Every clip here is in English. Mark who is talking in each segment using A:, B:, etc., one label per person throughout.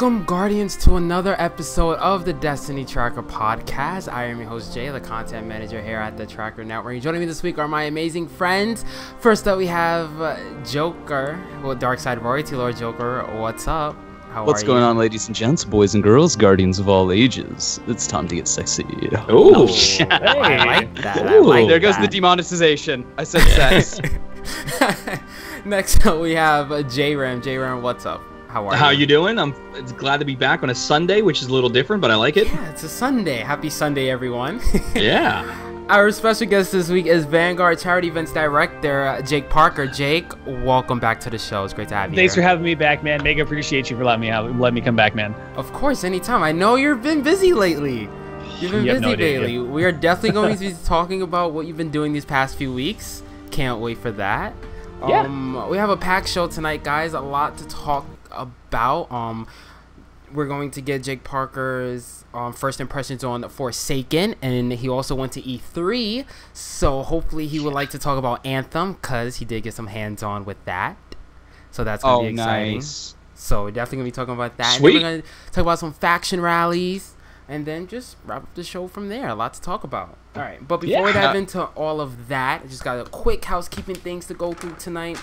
A: Welcome, Guardians, to another episode of the Destiny Tracker podcast. I am your host, Jay, the content manager here at the Tracker Network. Joining me this week are my amazing friends. First up, we have Joker, Dark Side Royalty Lord. Joker, what's up?
B: What's going on, ladies and gents, boys and girls, guardians of all ages? It's time to get sexy.
A: Oh, hey. I like that.
B: There goes the demonetization. I said sex.
A: Next up, we have J-Ram. J-Ram, what's up?
C: How you doing? I'm glad to be back on a Sunday, which is a little different, but I like it.
A: Yeah, it's a Sunday. Happy Sunday, everyone.
C: Yeah.
A: Our special guest this week is Vanguard Charity Events Director, Jake Parker. Jake, welcome back to the show. It's great to have you.
D: Thanks for having me back, man. Mega appreciate you for letting me come back, man.
A: Of course, anytime. I know you've been busy lately. You've been busy lately. We are definitely going to be talking about what you've been doing these past few weeks. Can't wait for that.
D: Yeah.
A: We have a packed show tonight, guys. A lot to talk about. We're going to get Jake Parker's first impressions on Forsaken, and he also went to E3, so hopefully he would like to talk about Anthem, because he did get some hands-on with that, so that's going to be exciting.
B: Nice.
A: So we're definitely going to be talking about that.
C: Sweet.
A: And then we're going to talk about some faction rallies, and then just wrap up the show from there. A lot to talk about. All right, but before we dive into all of that, I just got a quick housekeeping things to go through tonight.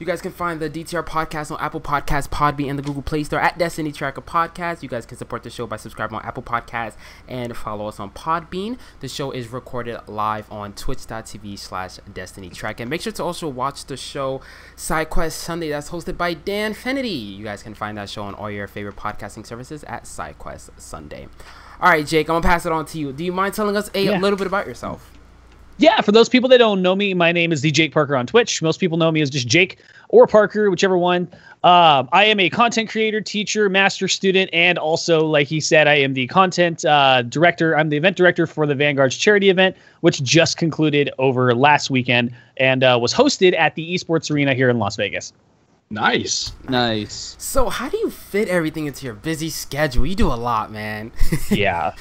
A: You guys can find the DTR podcast on Apple Podcasts, Podbean, and the Google Play Store at Destiny Tracker Podcast. You guys can support the show by subscribing on Apple Podcasts and follow us on Podbean. The show is recorded live on twitch.tv/Destiny Tracker. And make sure to also watch the show SideQuest Sunday that's hosted by Dan Finity. You guys can find that show on all your favorite podcasting services at SideQuest Sunday. All right, Jake, I'm going to pass it on to you. Do you mind telling us a little bit about yourself?
D: Yeah, for those people that don't know me, my name is the Jake Parker on Twitch. Most people know me as just Jake or Parker, whichever one. I am a content creator, teacher, master student, and also, like he said, I am the content director. I'm the event director for the Vanguard's charity event, which just concluded over last weekend and was hosted at the Esports Arena here in Las Vegas.
C: Nice.
B: Nice.
A: So how do you fit everything into your busy schedule? You do a lot, man.
D: Yeah.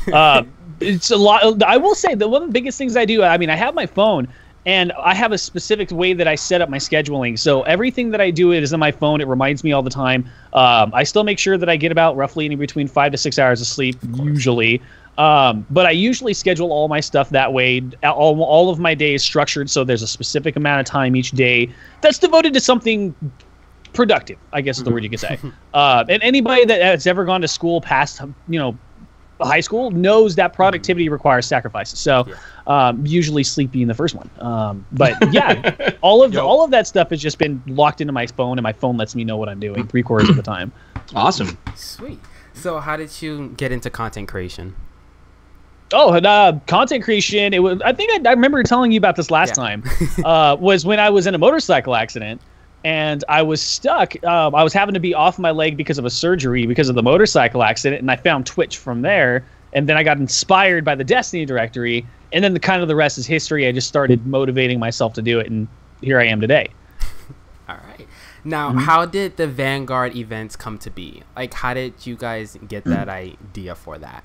D: It's a lot. I will say that one of the biggest things I do, I mean, I have my phone and I have a specific way that I set up my scheduling. So everything that I do is on my phone. It reminds me all the time. I still make sure that I get about roughly in between 5 to 6 hours of sleep, usually. But I usually schedule all my stuff that way. All of my day is structured, so there's a specific amount of time each day that's devoted to something productive, I guess is the word you could say. And anybody that has ever gone to school past, high school knows that productivity requires sacrifices. So usually sleepy in the first one. But yeah, all of that stuff has just been locked into my phone, and my phone lets me know what I'm doing 3/4 of the time.
C: Awesome.
A: Sweet. So how did you get into content creation?
D: Content creation. It was. I think I remember telling you about this last time. Was when I was in a motorcycle accident. And I was stuck. I was having to be off my leg because of a surgery because of the motorcycle accident, and I found Twitch from there. And then I got inspired by the Destiny directory, and then the rest is history. I just started motivating myself to do it, and here I am today.
A: All right. Now, how did the Vanguard events come to be? Like, how did you guys get that idea for that?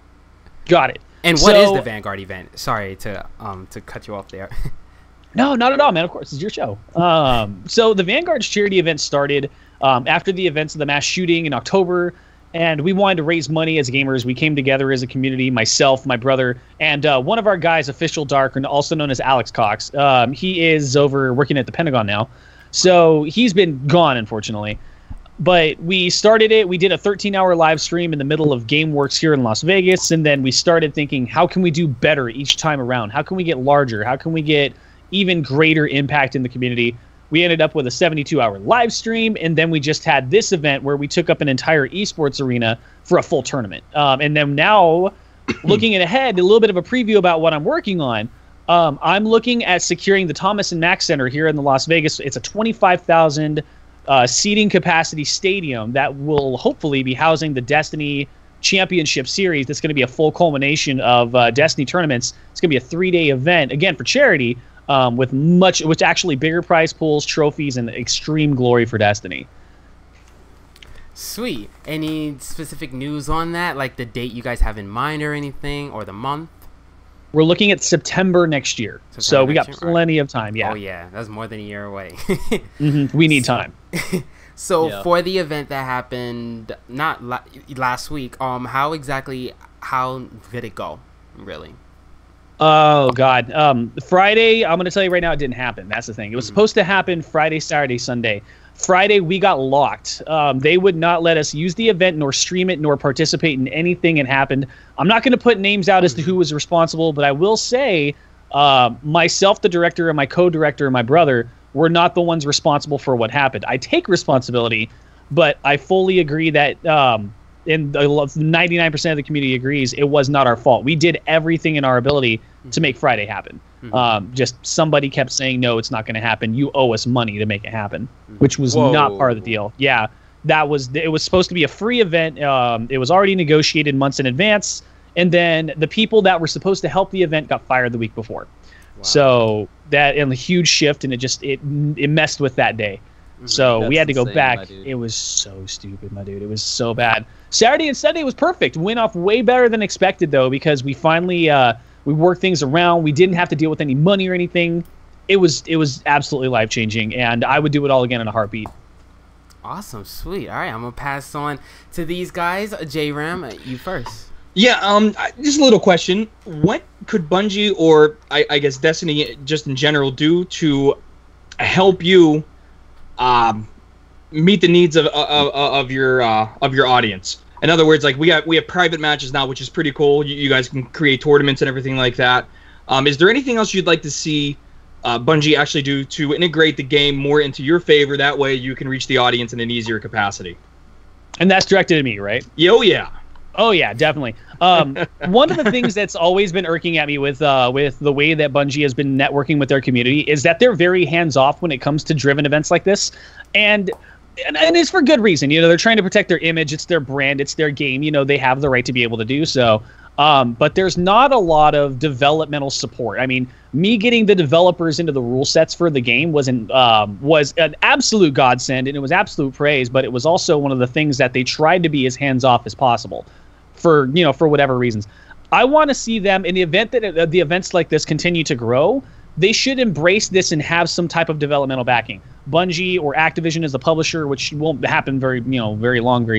D: Got it.
A: And what is the Vanguard event? Sorry to cut you off there.
D: No, not at all, man. Of course, it's your show. So the Vanguard's charity event started after the events of the mass shooting in October, and we wanted to raise money as gamers. We came together as a community, myself, my brother, and one of our guys, Official Dark, and also known as Alex Cox. He is over working at the Pentagon now, so he's been gone, unfortunately. But we started it. We did a 13-hour live stream in the middle of GameWorks here in Las Vegas, and then we started thinking, how can we do better each time around? How can we get larger? How can we get even greater impact in the community? We ended up with a 72-hour live stream, and then we just had this event where we took up an entire esports arena for a full tournament. And then now, looking ahead, a little bit of a preview about what I'm working on. I'm looking at securing the Thomas and Mack Center here in the Las Vegas. It's a 25,000 seating capacity stadium that will hopefully be housing the Destiny Championship Series. That's going to be a full culmination of Destiny tournaments. It's going to be a 3-day event, again, for charity. With actually bigger prize pools, trophies, and extreme glory for Destiny.
A: Sweet. Any specific news on that? Like the date you guys have in mind or anything, or the month?
D: We're looking at September next year. So we got plenty of time. Yeah.
A: Oh yeah, that's more than a year away.
D: We need time.
A: So for the event that happened not last week, how did it go? Really?
D: Oh God. Friday, I'm gonna tell you right now, it didn't happen. That's the thing. It was supposed to happen Friday, Saturday, Sunday. Friday, we got locked. They would not let us use the event, nor stream it, nor participate in anything that happened. I'm not going to put names out as to who was responsible, but I will say myself, the director, and my co-director, and my brother were not the ones responsible for what happened. I take responsibility, but I fully agree that, and 99% of the community agrees, it was not our fault. We did everything in our ability to make Friday happen. Just somebody kept saying, no, it's not going to happen. You owe us money to make it happen, which was not part of the deal. Yeah, it was supposed to be a free event. It was already negotiated months in advance. And then the people that were supposed to help the event got fired the week before. Wow. So that, and a huge shift, and it messed with that day. So we had to go back. It was so stupid, my dude. It was so bad. Saturday and Sunday was perfect. Went off way better than expected, though, because we finally we worked things around. We didn't have to deal with any money or anything. It was absolutely life-changing, and I would do it all again in a heartbeat.
A: Awesome. Sweet. All right, I'm going to pass on to these guys. J-Ram, you first.
C: Yeah, just a little question. What could Bungie, or I guess Destiny just in general, do to help you meet the needs of your audience? In other words, like we have private matches now, which is pretty cool. You guys can create tournaments and everything like that. Is there anything else you'd like to see Bungie actually do to integrate the game more into your favor? That way you can reach the audience in an easier capacity.
D: And that's directed at me, right?
C: Oh yeah.
D: Oh yeah, definitely. One of the things that's always been irking at me with the way that Bungie has been networking with their community is that they're very hands-off when it comes to driven events like this, and it's for good reason. You know, they're trying to protect their image. It's their brand. It's their game. You know, they have the right to be able to do so. But there's not a lot of developmental support. I mean, me getting the developers into the rule sets for the game was an absolute godsend, and it was absolute praise. But it was also one of the things that they tried to be as hands-off as possible, for whatever reasons. I want to see them in the event that the events like this continue to grow. They should embrace this and have some type of developmental backing. Bungie or Activision as the publisher, which won't happen very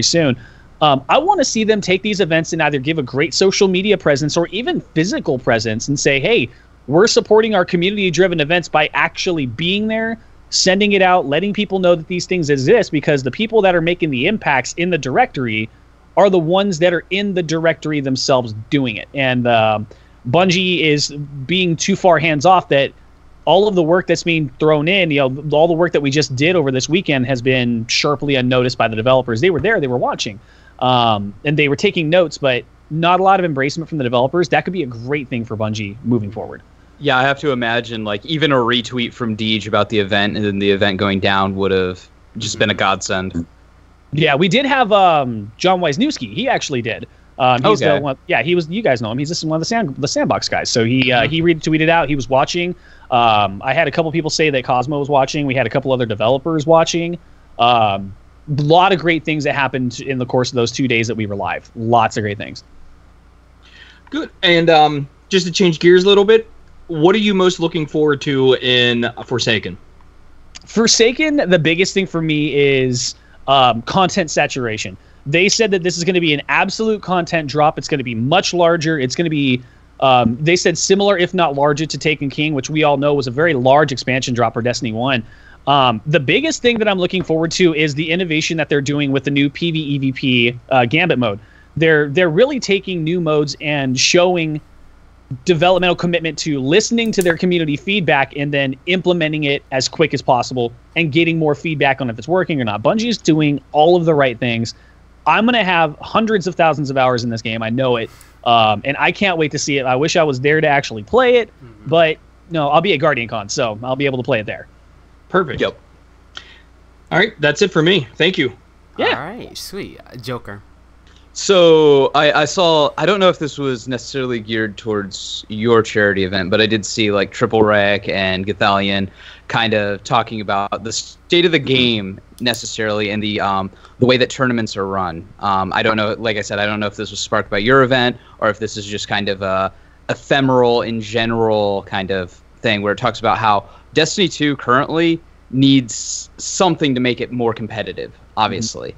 D: soon. I want to see them take these events and either give a great social media presence or even physical presence and say, hey, we're supporting our community-driven events by actually being there, sending it out, letting people know that these things exist, because the people that are making the impacts in the directory are the ones that are in the directory themselves doing it. And Bungie is being too far hands-off that all of the work that's being thrown in, all the work that we just did over this weekend has been sharply unnoticed by the developers. They were there, they were watching, and they were taking notes, but not a lot of embracement from the developers. That could be a great thing for Bungie moving forward.
B: Yeah, I have to imagine, like, even a retweet from Deej about the event and then the event going down would have just been a godsend. Yeah,
D: we did have John Wisniewski. He actually did. He's the one. Yeah, he was. You guys know him. He's just one of the sandbox guys. So he retweeted out. He was watching. I had a couple people say that Cosmo was watching. We had a couple other developers watching. A lot of great things that happened in the course of those 2 days that we were live. Lots of great things.
C: Good. And just to change gears a little bit, what are you most looking forward to in Forsaken?
D: Forsaken, the biggest thing for me is content saturation. They said that this is going to be an absolute content drop. It's going to be much larger. It's going to be, they said, similar, if not larger, to Taken King, which we all know was a very large expansion drop for Destiny 1. The biggest thing that I'm looking forward to is the innovation that they're doing with the new PvEVP Gambit mode. They're really taking new modes and showing developmental commitment to listening to their community feedback and then implementing it as quick as possible and getting more feedback on if it's working or not. Bungie is doing all of the right things. I'm going to have hundreds of thousands of hours in this game. I know it. And I can't wait to see it. I wish I was there to actually play it, but no, I'll be at Guardian Con, so I'll be able to play it there.
C: Perfect. Yep. All right, that's it for me. Thank you.
A: Yeah. All right, sweet. Joker.
B: So I saw, I don't know if this was necessarily geared towards your charity event, but I did see like Triple Rec and Gathalion kind of talking about the state of the game necessarily and the way that tournaments are run. I don't know, like I said, I don't know if this was sparked by your event or if this is just kind of a ephemeral in general kind of thing where it talks about how Destiny 2 currently needs something to make it more competitive, obviously.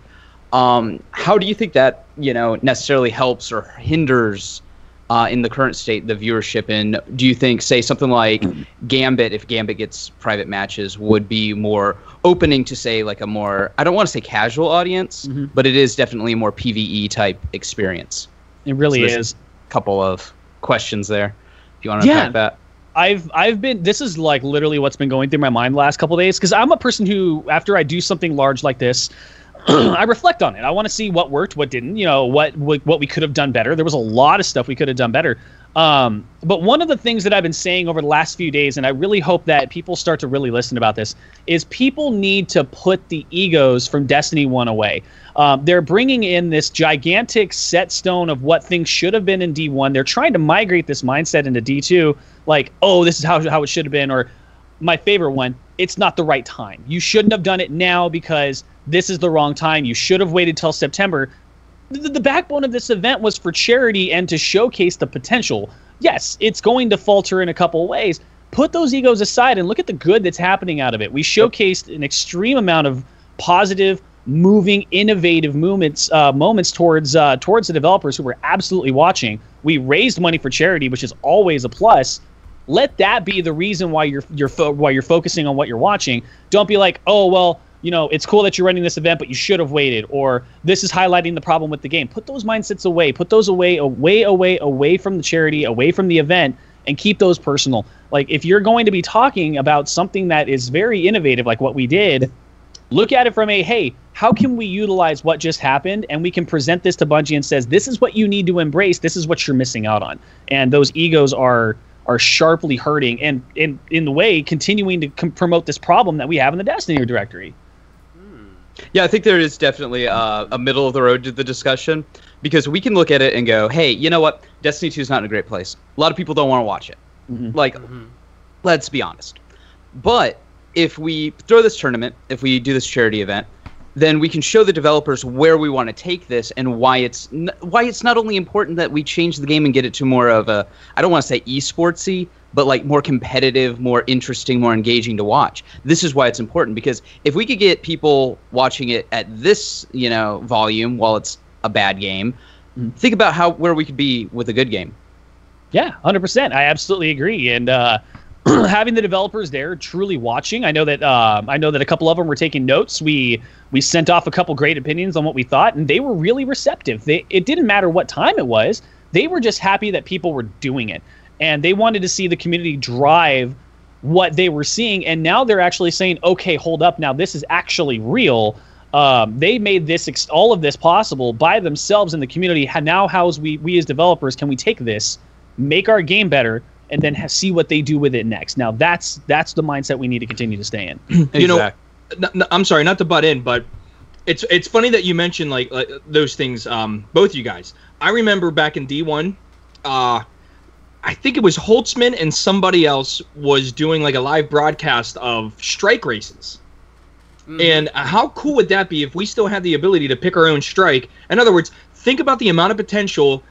B: How do you think that, necessarily helps or hinders in the current state the viewership? And do you think, say, something like Gambit, if Gambit gets private matches, would be more opening to, say, like a more, I don't want to say casual audience, but it is definitely a more PvE type experience?
D: It really is.
B: A couple of questions there. Do you want to unpack that?
D: I've been, this is like literally what's been going through my mind the last couple of days, because I'm a person who, after I do something large like this, I reflect on it. I want to see what worked, what didn't, what we could have done better. There was a lot of stuff we could have done better. But one of the things that I've been saying over the last few days, and I really hope that people start to really listen about this, is people need to put the egos from Destiny 1 away. They're bringing in this gigantic set stone of what things should have been in D1. They're trying to migrate this mindset into D2, like, oh, this is how it should have been, or my favorite one, it's not the right time. You shouldn't have done it now because this is the wrong time. You should have waited till September. The backbone of this event was for charity and to showcase the potential. Yes, it's going to falter in a couple of ways. Put those egos aside and look at the good that's happening out of it. We showcased an extreme amount of positive, moving, innovative moments towards the developers who were absolutely watching. We raised money for charity, which is always a plus. Let that be the reason why you're focusing on what you're watching. Don't be like, oh well, it's cool that you're running this event, but you should have waited, or this is highlighting the problem with the game. Put those mindsets away. Put those away from the charity, away from the event, and keep those personal. Like, if you're going to be talking about something that is very innovative, like what we did, look at it from hey, how can we utilize what just happened, and we can present this to Bungie and says, this is what you need to embrace. This is what you're missing out on. And those egos are sharply hurting, and in the way continuing to promote this problem that we have in the Destiny directory.
B: Yeah, I think there is definitely a middle of the road to the discussion, because we can look at it and go, hey, you know what? Destiny 2 is not in a great place. A lot of people don't want to watch it. Let's be honest. But if we throw this tournament, if we do this charity event, then we can show the developers where we want to take this and why it's not only important that we change the game and get it to more of a, I don't want to say esportsy, but like more competitive, more interesting, more engaging to watch. This is why it's important, because if we could get people watching it at this, volume while it's a bad game, think about where we could be with a good game.
D: Yeah, 100%. I absolutely agree. And having the developers there truly watching, I know that a couple of them were taking notes. We sent off a couple great opinions on what we thought, and they were really receptive. It didn't matter what time it was. They were just happy that people were doing it. And they wanted to see the community drive what they were seeing. And now they're actually saying, okay, hold up. Now this is actually real. They made all of this possible by themselves in the community. Now how's we as developers, can we take this, make our game better, and then see what they do with it next? Now that's the mindset we need to continue to stay in.
C: I'm sorry, not to butt in, but it's funny that you mentioned like those things, both of you guys. I remember back in D1, I think it was Holtzman and somebody else was doing like a live broadcast of strike races. And how cool would that be if we still had the ability to pick our own strike? In other words, think about the amount of potential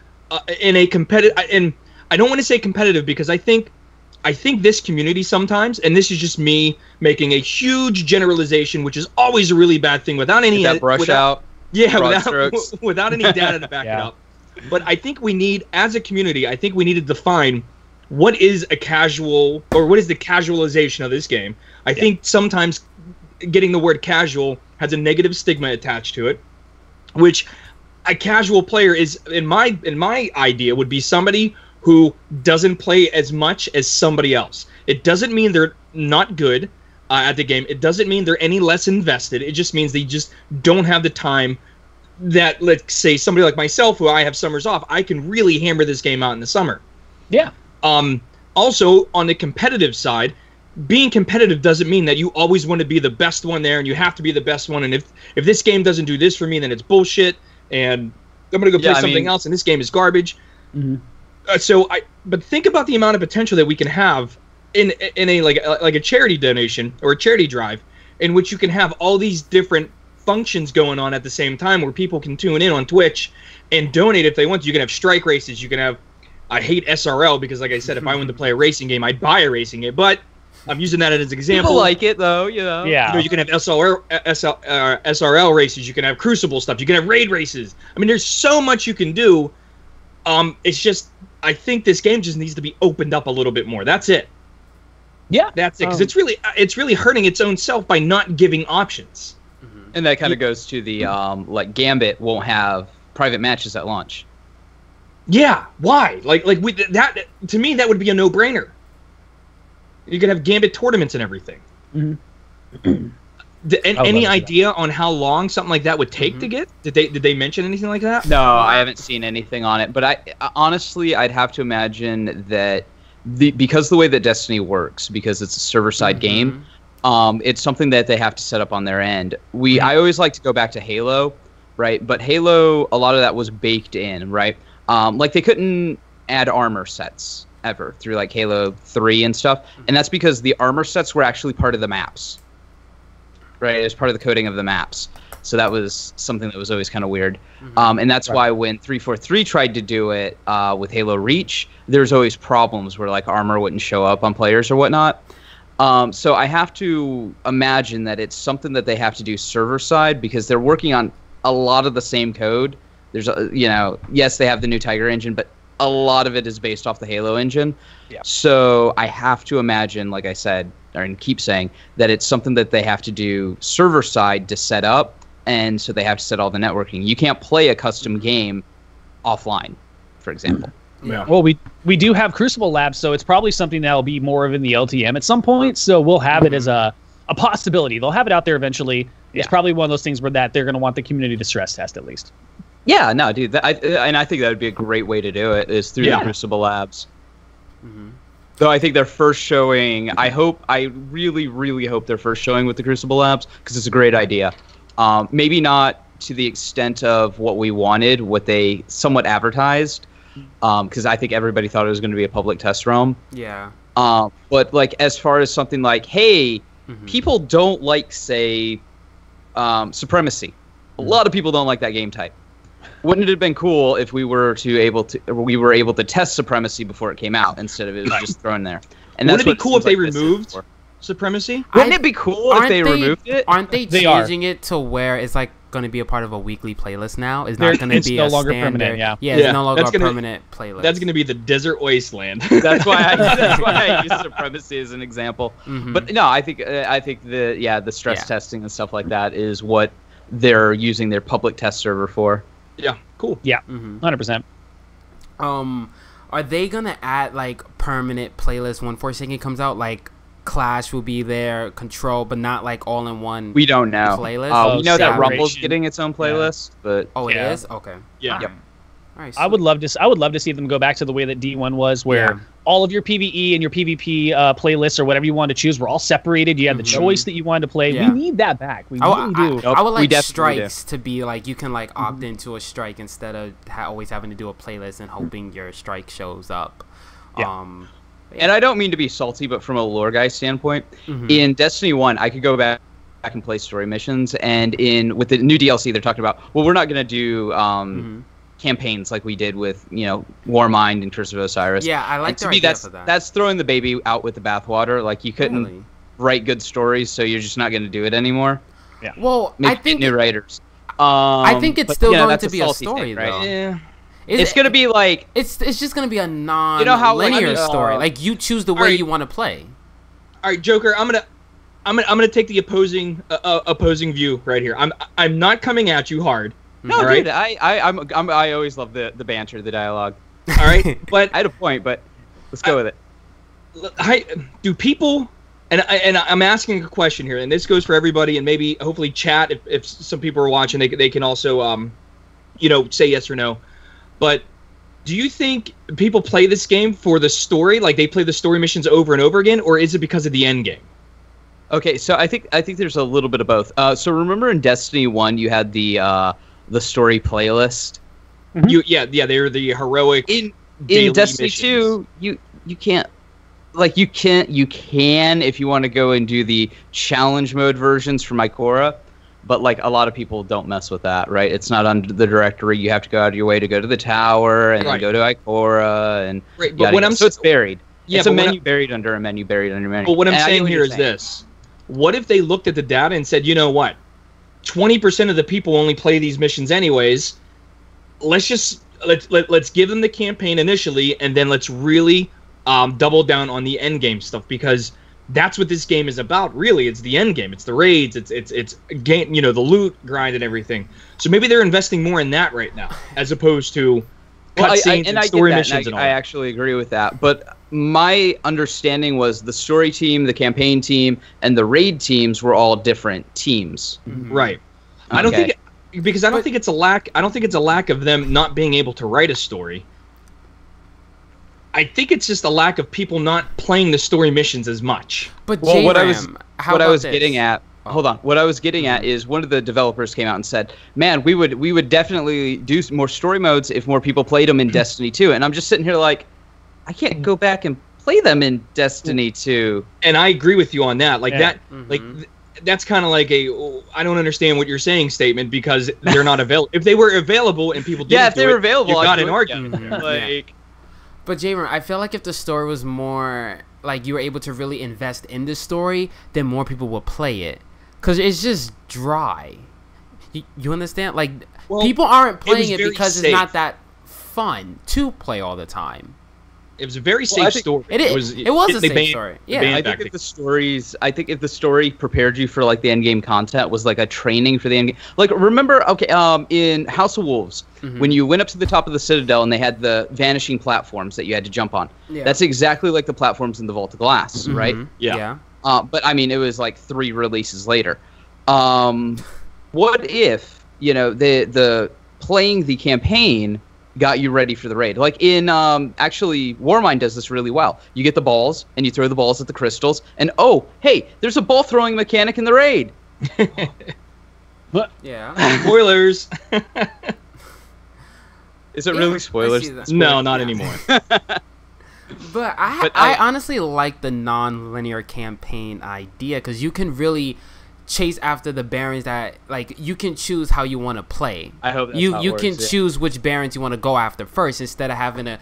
C: in a competitive, and I don't want to say competitive because I think this community sometimes, and this is just me making a huge generalization, which is always a really bad thing without any
B: without
C: any data to back it up. But I think we need, as a community, I think we need to define what is a casual, or what is the casualization of this game. I think sometimes getting the word casual has a negative stigma attached to it, which a casual player is, in my idea, would be somebody who doesn't play as much as somebody else. It doesn't mean they're not good at the game. It doesn't mean they're any less invested. It just means they just don't have the time that, let's say, somebody like myself, who I have summers off, I can really hammer this game out in the summer.
D: Yeah.
C: Also, on the competitive side, being competitive doesn't mean that you always want to be the best one there and you have to be the best one. And if this game doesn't do this for me, then it's bullshit, and I'm going to go play something else, and this game is garbage. But think about the amount of potential that we can have in a like a charity donation or a charity drive, in which you can have all these different functions going on at the same time, where people can tune in on Twitch and donate if they want to. You can have strike races. You can have, I hate SRL because, like I said, if I wanted to play a racing game, I'd buy a racing game. But I'm using that as an example.
B: People like it though, you know.
D: Yeah.
C: You know, you can have SRL races. You can have Crucible stuff. You can have raid races. I mean, there's so much you can do. It's just, I think this game just needs to be opened up a little bit more. That's it.
D: Yeah,
C: that's it. Because it's really hurting its own self by not giving options.
B: And that kind of goes to the like Gambit won't have private matches at launch.
C: Yeah, why? That to me that would be a no-brainer. You could have Gambit tournaments and everything. Any idea on how long something like that would take to get? Did they mention anything like that?
B: No, I haven't seen anything on it. But I honestly, I'd have to imagine that because the way that Destiny works, because it's a server-side game, it's something that they have to set up on their end. I always like to go back to Halo, right? But Halo, a lot of that was baked in, right? Like they couldn't add armor sets ever through like Halo 3 and stuff, and that's because the armor sets were actually part of the maps, right? It was part of the coding of the maps, so that was something that was always kind of weird. And that's why when 343 tried to do it with Halo Reach, there's always problems where like armor wouldn't show up on players or whatnot. So I have to imagine that it's something that they have to do server side because they're working on a lot of the same code. There's yes, they have the new Tiger engine, but a lot of it is based off the Halo engine. Yeah. So I have to imagine, like I said, and keep saying, that it's something that they have to do server side to set up, and so they have to set all the networking. You can't play a custom game offline, for example.
D: Yeah. Well, we do have Crucible Labs, so it's probably something that'll be more of in the LTM at some point. So we'll have it as a possibility. They'll have it out there eventually. It's probably one of those things where they're going to want the community to stress test at least.
B: Yeah, no, dude. And I think that would be a great way to do it is through the Crucible Labs. Though I think their first showing, I really, really hope their first showing with the Crucible Labs, because it's a great idea. Maybe not to the extent of what we wanted, what they somewhat advertised, because I think everybody thought it was going to be a public test realm.
A: Yeah.
B: But like as far as something like, hey, people don't like, say, Supremacy. A lot of people don't like that game type. Wouldn't it have been cool if we were able to test Supremacy before it came out instead of it was just thrown there? And
C: wouldn't it be cool if they removed Supremacy?
B: Wouldn't it be cool if they removed it?
A: Aren't they changing it to where it's like going to be a part of a weekly playlist now? It's not going to be
D: no
A: a
D: longer
A: standard.
D: permanent.
A: Yeah, it's no longer a permanent playlist.
C: That's going to be the desert wasteland.
B: That's why I use Supremacy as an example. But no, I think the stress testing and stuff like that is what they're using their public test server for.
C: Yeah, cool.
D: Yeah, 100%.
A: Are they gonna add like permanent playlists when Forsaken comes out? Like Clash will be there, Control, but not like all in one.
B: We don't know.
A: Playlist.
B: We know that Rumble's getting its own playlist, but
A: it is okay.
C: Yeah.
B: Yep.
A: Right,
D: I would love to see them go back to the way that D1 was, where all of your PvE and your PvP playlists or whatever you wanted to choose were all separated. You had the choice that you wanted to play. We need that back. We really do.
A: I would like strikes to be like you can like opt into a strike instead of always having to do a playlist and hoping your strike shows up.
B: And I don't mean to be salty, but from a lore guy standpoint, in Destiny 1, I could go back and play story missions, and with the new DLC, they're talking about, well, we're not going to do campaigns like we did with, Warmind and Curse of Osiris.
A: Yeah, I like
B: to me, that's throwing the baby out with the bathwater. Like, you couldn't write good stories, so you're just not going to do it anymore.
D: Yeah.
A: Well, I think
B: new writers.
A: I think it's still going to be a story,
B: thing, right?
A: though.
B: Yeah. It's going to be like...
A: It's just going to be a non-linear story. Like, you choose the way you want to play.
C: All right, Joker, I'm gonna take the opposing view right here. I'm not coming at you hard.
B: No, dude, I always love the banter, the dialogue.
C: All right, but
B: I had a point, but let's go with it.
C: Do people? And I'm asking a question here, and this goes for everybody, and maybe hopefully chat if some people are watching, they can also say yes or no. But do you think people play this game for the story, like they play the story missions over and over again, or is it because of the end game?
B: Okay, so I think there's a little bit of both. So remember in Destiny 1, you had the story playlist.
C: They're the heroic.
B: In Destiny missions. 2, you can't. Like you can if you want to go and do the challenge mode versions for Mycora, but like a lot of people don't mess with that, right? It's not under the directory. You have to go out of your way to go to the tower and then go to Ikora and
C: but when
B: so it's buried.
C: Yeah,
B: it's a menu buried under a menu buried under a menu.
C: But what I'm saying here is this. What if they looked at the data and said, you know what? 20% of the people only play these missions anyways. Let's give them the campaign initially, and then let's really double down on the end game stuff, because that's what this game is about. Really, it's the end game. It's the raids. It's game. The loot grind and everything. So maybe they're investing more in that right now, as opposed to cutscenes and story missions.
B: I actually agree with that. But my understanding was the story team, the campaign team, and the raid teams were all different teams.
C: Mm-hmm. Right. Okay. I don't think it's a lack. I don't think it's a lack of them not being able to write a story. I think it's just a lack of people not playing the story missions as much.
A: But
B: what I was getting at. Hold on. What I was getting at is one of the developers came out and said, "Man, we would definitely do more story modes if more people played them in Destiny 2." And I'm just sitting here like, I can't go back and play them in Destiny 2.
C: And I agree with you on that. That's kind of like I don't understand what you're saying statement, because they're not available. If they were available and people didn't
B: if they were available,
C: you got an argument.
A: But Jamer, I feel like if the story was more like you were able to really invest in the story, then more people would play it. Because it's just dry. You understand? Like, people aren't playing it because it's not that fun to play all the time.
C: It was a very safe story.
A: It was a safe story. Yeah,
B: I think if the story prepared you for like the end game content, was like a training for the end game. Like, remember, in House of Wolves, when you went up to the top of the Citadel and they had the vanishing platforms that you had to jump on. Yeah. That's exactly like the platforms in the Vault of Glass, right?
C: Yeah.
B: But I mean, it was like 3 releases later. What if the playing the campaign got you ready for the raid? Like in actually, Warmind does this really well. You get the balls and you throw the balls at the crystals, and hey, there's a ball throwing mechanic in the raid.
A: Yeah.
C: Spoilers.
B: Is it really spoilers?
C: No, not anymore.
A: But I honestly like the non-linear campaign idea, because you can really chase after the barons that, like, you can choose how you want to play.
B: I hope that's
A: you can choose which barons you want to go after first, instead of having to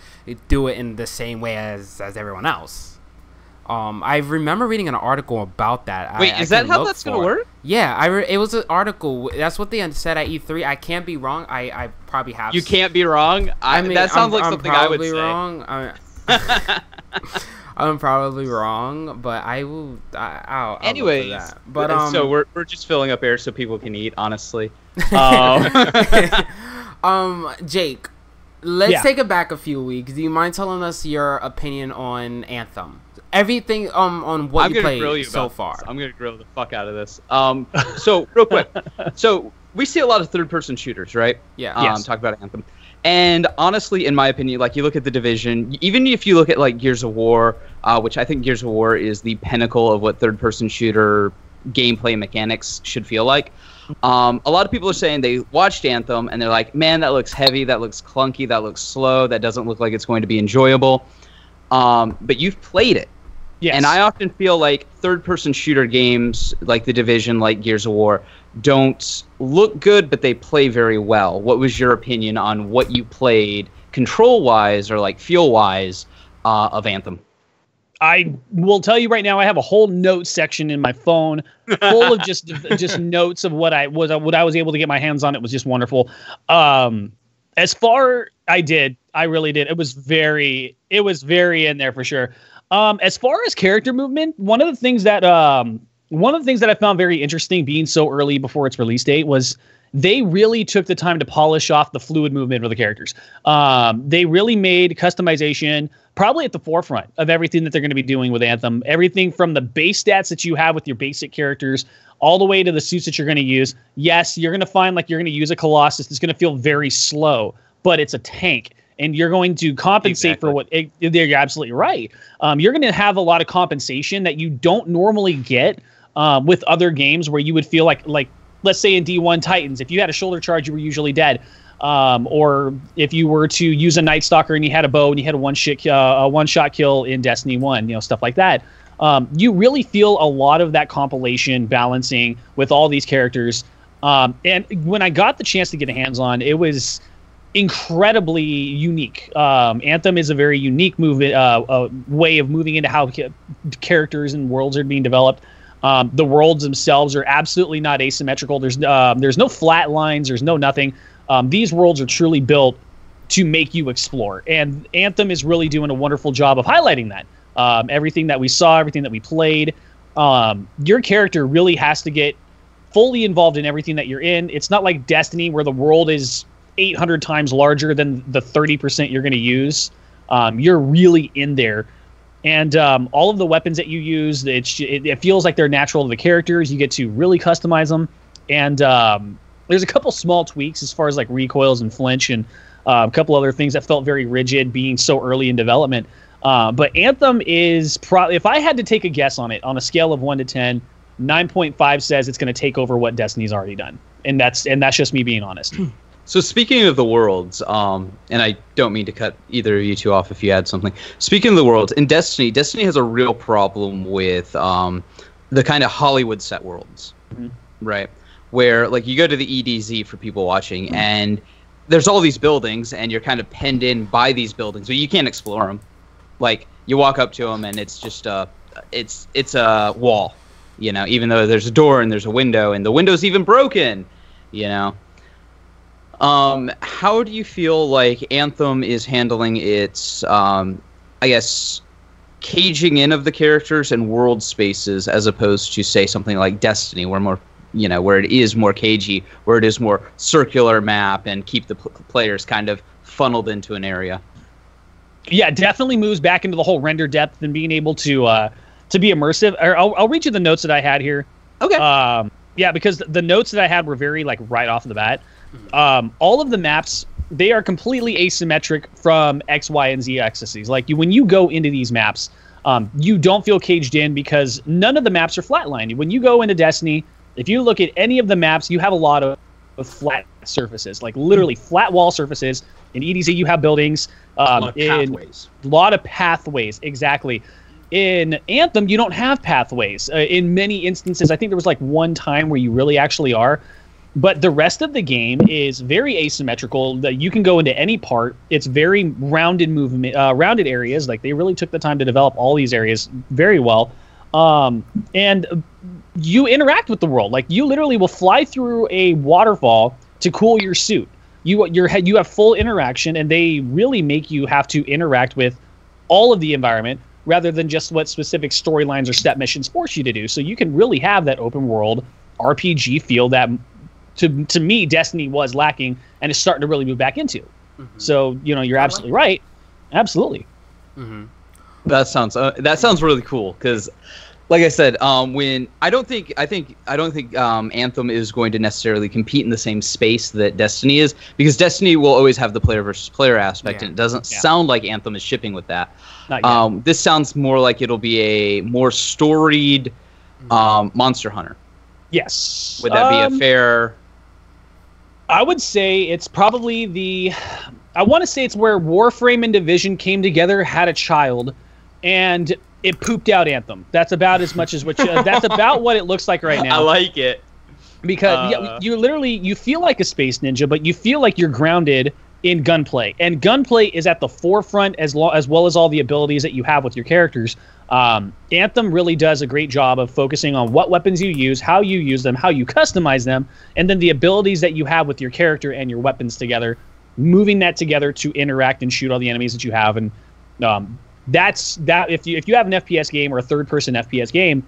A: do it in the same way as everyone else. I remember reading an article about that.
B: Wait, is that how that's gonna work?
A: Yeah, it was an article. That's what they said at E3. I can't be wrong. I probably have.
B: You can't be wrong. I mean, that sounds like something I would say.
A: Wrong. I'm probably wrong, but I'll
B: anyways,
A: look for that. But
B: so we're just filling up air so people can eat. Honestly,
A: Jake, let's take it back a few weeks. Do you mind telling us your opinion on Anthem? Everything on what you played so far.
B: I'm gonna grill the fuck out of this. So real quick, so we see a lot of third-person shooters, right?
A: Yeah.
B: Talk about Anthem. And honestly, in my opinion, like, you look at the Division, even if you look at like Gears of War, which I think Gears of War is the pinnacle of what third-person shooter gameplay mechanics should feel like. A lot of people are saying they watched Anthem and they're like, man, that looks heavy, that looks clunky, that looks slow, that doesn't look like it's going to be enjoyable. But you've played it. Yes. And I often feel like third-person shooter games like The Division, like Gears of War, don't look good, but they play very well. What was your opinion on what you played control-wise or like feel-wise of Anthem?
D: I will tell you right now, I have a whole note section in my phone full of just notes of what I was able to get my hands on. It was just wonderful. As far I really did. It was very in there for sure. As far as character movement, one of the things that I found very interesting, being so early before its release date, was they really took the time to polish off the fluid movement of the characters. They really made customization probably at the forefront of everything that they're going to be doing with Anthem. Everything from the base stats that you have with your basic characters all the way to the suits that you're going to use. Yes, you're going to find like you're going to use a Colossus that's going to feel very slow, but it's a tank. And you're going to compensate for what you're absolutely right. You're going to have a lot of compensation that you don't normally get with other games where you would feel like let's say in D1 Titans, if you had a shoulder charge, you were usually dead. Or if you were to use a Night Stalker and you had a bow and you had a one-shot kill in Destiny 1, stuff like that. You really feel a lot of that compilation balancing with all these characters. And when I got the chance to get a hands on, it was incredibly unique. Anthem is a very unique way of moving into how characters and worlds are being developed. The worlds themselves are absolutely not asymmetrical. There's no flat lines. There's no nothing. These worlds are truly built to make you explore, and Anthem is really doing a wonderful job of highlighting that. Everything that we saw, everything that we played, your character really has to get fully involved in everything that you're in. It's not like Destiny where the world is 800 times larger than the 30% you're going to use. You're really in there. And all of the weapons that you use, it feels like they're natural to the characters. You get to really customize them. And there's a couple small tweaks as far as like recoils and flinch and a couple other things that felt very rigid being so early in development. But Anthem is probably, if I had to take a guess on it, on a scale of 1 to 10, 9.5 says it's going to take over what Destiny's already done. And that's just me being honest.
B: So speaking of the worlds, and I don't mean to cut either of you two off if you had something. Speaking of the worlds, in Destiny has a real problem with the kind of Hollywood set worlds, right? Where like you go to the EDZ for people watching, and there's all these buildings, and you're kind of penned in by these buildings, but you can't explore them. Like you walk up to them, and it's just it's a wall, you know. Even though there's a door and there's a window, and the window's even broken, you know. How do you feel like Anthem is handling its, I guess, caging in of the characters and world spaces as opposed to, say, something like Destiny, where more, you know, where it is more cagey, where it is more circular map and keep the players kind of funneled into an area?
D: Yeah, definitely moves back into the whole render depth and being able to be immersive. I'll read you the notes that I had here. Okay. Yeah, because the notes that I had were very like right off the bat. All of the maps, they are completely asymmetric from X, Y, and Z axes. Like when you go into these maps, you don't feel caged in because none of the maps are flatlined. When you go into Destiny, if you look at any of the maps, you have a lot of flat surfaces, like literally flat wall surfaces. In EDZ, you have buildings.
C: A lot of pathways.
D: A lot of pathways, exactly. In Anthem, you don't have pathways. In many instances, I think there was like one time where you really actually are. But the rest of the game is very asymmetrical. That you can go into any part. It's very rounded movement, rounded areas. Like they really took the time to develop all these areas very well. And you interact with the world. Like you literally will fly through a waterfall to cool your suit. You have full interaction, and they really make you have to interact with all of the environment rather than just what specific storylines or step missions force you to do. So you can really have that open world RPG feel that. To me, Destiny was lacking and is starting to really move back into. So, you know, you're absolutely right. Absolutely.
B: That sounds really cool because, like I said, when I don't think Anthem is going to necessarily compete in the same space that Destiny is, because Destiny will always have the player versus player aspect, and it doesn't sound like Anthem is shipping with that. Not yet. This sounds more like it'll be a more storied Monster Hunter.
D: Yes.
B: Would that be a fair?
D: I would say it's probably I want to say it's where Warframe and Division came together, had a child, and it pooped out Anthem. That's about as much as that's about what it looks like right now.
B: I like it.
D: Because you feel like a space ninja, but you feel like you're grounded in gunplay. And gunplay is at the forefront as well as all the abilities that you have with your characters. Anthem really does a great job of focusing on what weapons you use, how you use them, how you customize them, and then the abilities that you have with your character and your weapons together, moving that together to interact and shoot all the enemies that you have. And that's that. If you have an FPS game or a third-person FPS game,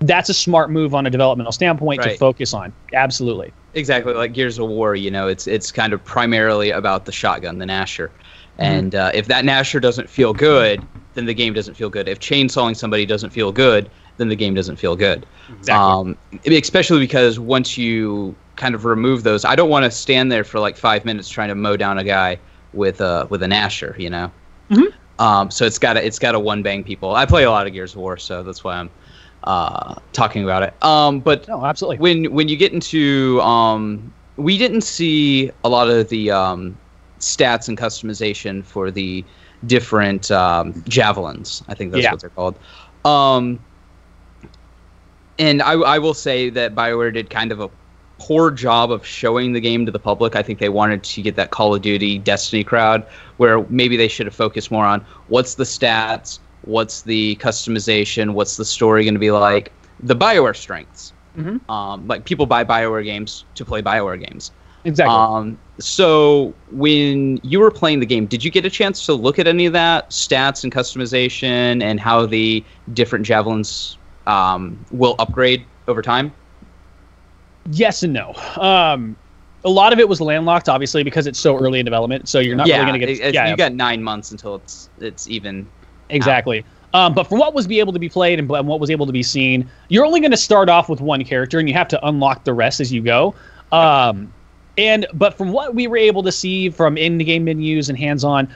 D: that's a smart move on a developmental standpoint to focus on. Absolutely.
B: Exactly, like Gears of War, you know, it's kind of primarily about the shotgun, the Nasher. And if that Nasher doesn't feel good, then the game doesn't feel good. If chainsawing somebody doesn't feel good, then the game doesn't feel good. Exactly. Especially because once you kind of remove those, I don't want to stand there for like 5 minutes trying to mow down a guy with a Nasher, you know. So it's got to one bang people. I play a lot of Gears of War, so that's why I'm talking about it. But
D: no, absolutely.
B: When you get into we didn't see a lot of the stats and customization for the different javelins. I think that's what they're called. And I will say that BioWare did kind of a poor job of showing the game to the public. I think they wanted to get that Call of Duty, Destiny crowd, where maybe they should have focused more on what's the stats, what's the customization, what's the story going to be like, the BioWare strengths. Like, people buy BioWare games to play BioWare games.
D: Exactly.
B: So when you were playing the game, did you get a chance to look at any of that, stats and customization, and how the different javelins will upgrade over time?
D: Yes and no. A lot of it was landlocked, obviously, because it's so early in development. So you're not really going to get.
B: You got 9 months until it's even.
D: Exactly. But from what was able to be played and what was able to be seen, you're only going to start off with one character, and you have to unlock the rest as you go. But from what we were able to see from in-game menus and hands-on,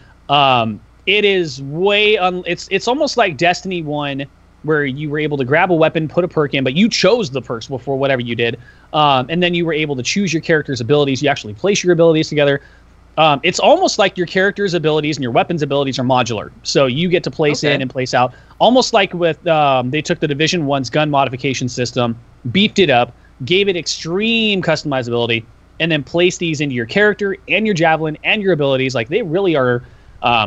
D: it is it's almost like Destiny 1, where you were able to grab a weapon, put a perk in, but you chose the perks before whatever you did. And then you were able to choose your character's abilities. You actually place your abilities together. It's almost like your character's abilities and your weapons abilities are modular. So you get to place in and place out. Almost like with they took the Division 1's gun modification system, beefed it up, gave it extreme customizability, and then placed these into your character and your javelin and your abilities. Like, they really are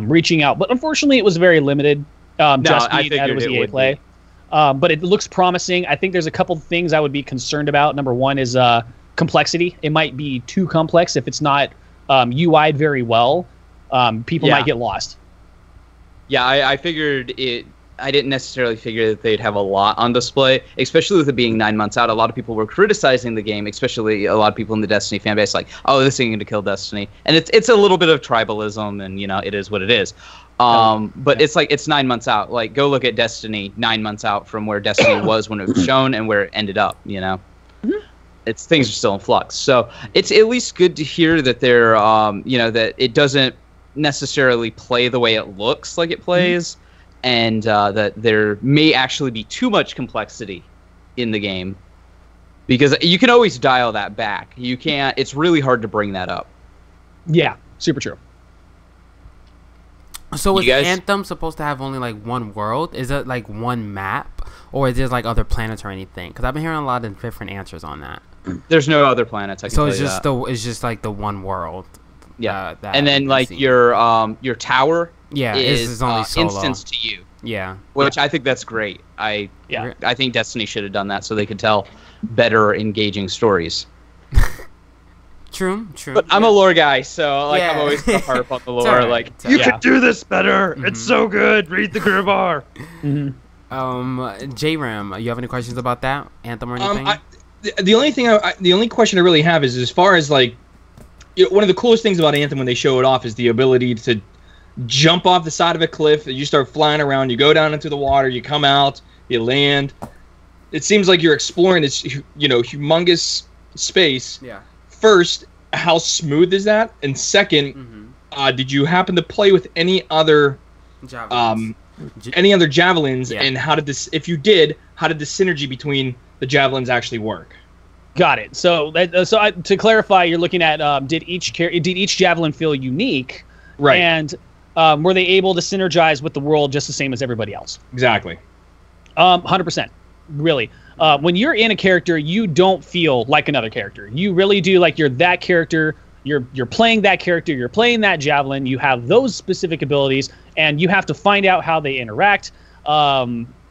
D: reaching out. But unfortunately, it was very limited.
B: I figured
D: it was
B: it
D: EA
B: would
D: play. But it looks promising. I think there's a couple things I would be concerned about. Number one is complexity. It might be too complex if it's not UI'd very well. People might get lost.
B: Yeah, I figured it. I didn't necessarily figure that they'd have a lot on display, especially with it being 9 months out. A lot of people were criticizing the game, especially a lot of people in the Destiny fan base, like, "Oh, this ain't going to kill Destiny." And it's a little bit of tribalism, and it is what it is. But it's like, it's 9 months out. Like, go look at Destiny 9 months out from where Destiny was when it was shown and where it ended up. It's things are still in flux. So it's at least good to hear that they're that it doesn't necessarily play the way it looks like it plays. And that there may actually be too much complexity in the game, because you can always dial that back. You can't. It's really hard to bring that up.
D: Yeah, super true.
A: So is Anthem supposed to have only like one world? Is it like one map, or is there like other planets or anything? Because I've been hearing a lot of different answers on that.
B: There's no other planets.
A: So it's just like the one world.
B: Yeah, and then like your tower.
A: Yeah, is only solo.
B: Instance to you.
A: Yeah,
B: which I think that's great. I think Destiny should have done that so they could tell better, engaging stories.
A: True.
B: But I'm a lore guy, so like I'm always gonna harp on the lore.
A: Right.
B: Like, you could do this better. It's so good. Read the Grimoire.
A: J-Ram, you have any questions about that Anthem or anything?
C: The only question I really have is, as far as like, one of the coolest things about Anthem when they show it off is the ability to jump off the side of a cliff, you start flying around, you go down into the water, you come out, you land. It seems like you're exploring this humongous space.
A: Yeah.
C: First, how smooth is that? And second, did you happen to play with any other javelins? And how did this, if you did, how did the synergy between the javelins actually work?
D: Got it. So to clarify, you're looking at did each javelin feel unique?
C: Right.
D: And were they able to synergize with the world just the same as everybody else?
C: Exactly.
D: 100%. Really. When you're in a character, you don't feel like another character. You really do, like, you're that character. You're playing that character. You're playing that javelin. You have those specific abilities, and you have to find out how they interact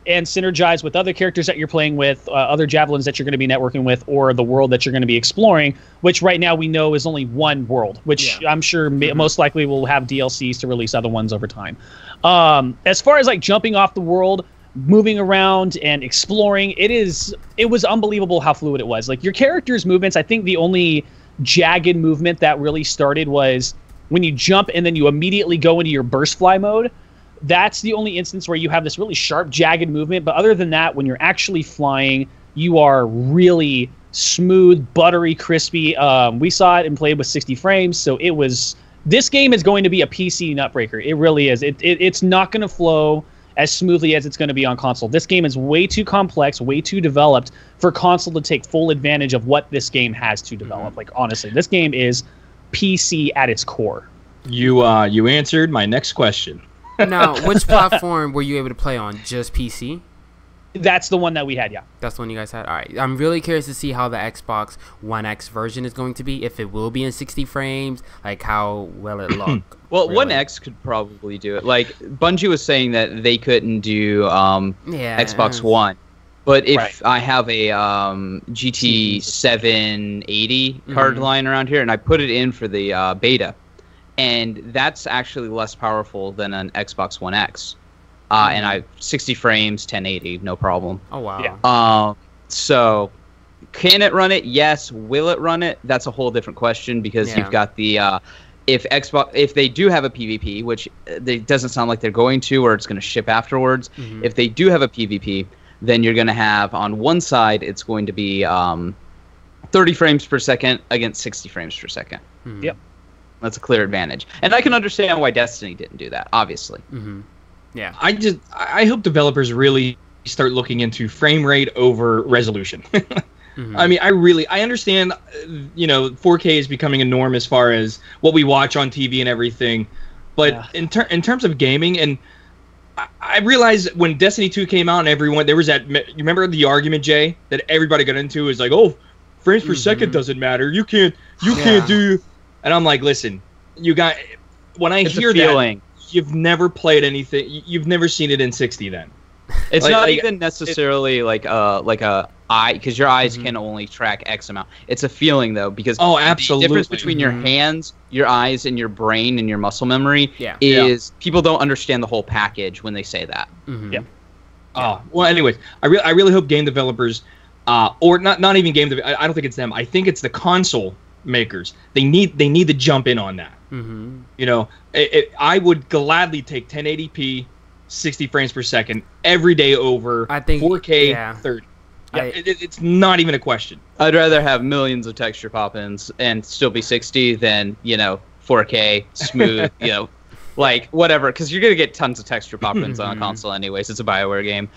D: and synergize with other characters that you're playing with, other javelins that you're going to be networking with, or the world that you're going to be exploring, which right now we know is only one world, which I'm sure most likely will have DLCs to release other ones over time. As far as like jumping off the world, moving around and exploring, it was unbelievable how fluid it was. Like, your character's movements, I think the only jagged movement that really started was when you jump and then you immediately go into your burst fly mode. That's the only instance where you have this really sharp, jagged movement. But other than that, when you're actually flying, you are really smooth, buttery, crispy. We saw it and played with 60 frames, so it was. This game is going to be a PC nutbreaker. It really is. It's not going to flow as smoothly as it's going to be on console. This game is way too complex, way too developed for console to take full advantage of what this game has to develop. Like, honestly, this game is PC at its core.
C: You answered my next question.
A: Now, which platform were you able to play on? Just PC?
D: That's the one that we had, yeah.
A: That's the one you guys had? All right. I'm really curious to see how the Xbox One X version is going to be. If it will be in 60 frames, like how will it look?
B: Well,
A: really?
B: One X could probably do it. Like, Bungie was saying that they couldn't do Xbox One. But if I have a GT 780 card lying around here, and I put it in for the beta, and that's actually less powerful than an Xbox One X. And 60 frames, 1080, no problem.
A: Oh, wow.
D: Yeah.
B: So, can it run it? Yes. Will it run it? That's a whole different question, because you've got the... if they do have a PvP, which it doesn't sound like they're going to, or it's going to ship afterwards, if they do have a PvP, then you're going to have, on one side, it's going to be 30 frames per second against 60 frames per second.
D: Yep.
B: That's a clear advantage. And I can understand why Destiny didn't do that, obviously.
A: Yeah.
C: I hope developers really start looking into frame rate over resolution. I mean, I understand, 4K is becoming a norm as far as what we watch on TV and everything. But in terms of gaming, and I realized when Destiny 2 came out and everyone, there was that, you remember the argument, Jay, that everybody got into is like, oh, frames per second doesn't matter. You can't do, and I'm like, listen, when I hear that, you've never played anything, you've never seen it in 60 then.
B: It's not even necessarily like a eye, because your eyes can only track X amount. It's a feeling, though, because
C: absolutely.
B: the difference between your hands, your eyes, and your brain and your muscle memory is people don't understand the whole package when they say that.
C: Well, anyways, I really hope game developers, or not even game developers, I don't think it's them. I think it's the console makers. They need to jump in on that. I would gladly take 1080p. 60 frames per second every day over 4K 30. It's not even a question.
B: I'd rather have millions of texture pop-ins and still be 60 than 4K smooth, like whatever, because you're gonna get tons of texture pop-ins on a console anyways. It's a BioWare game.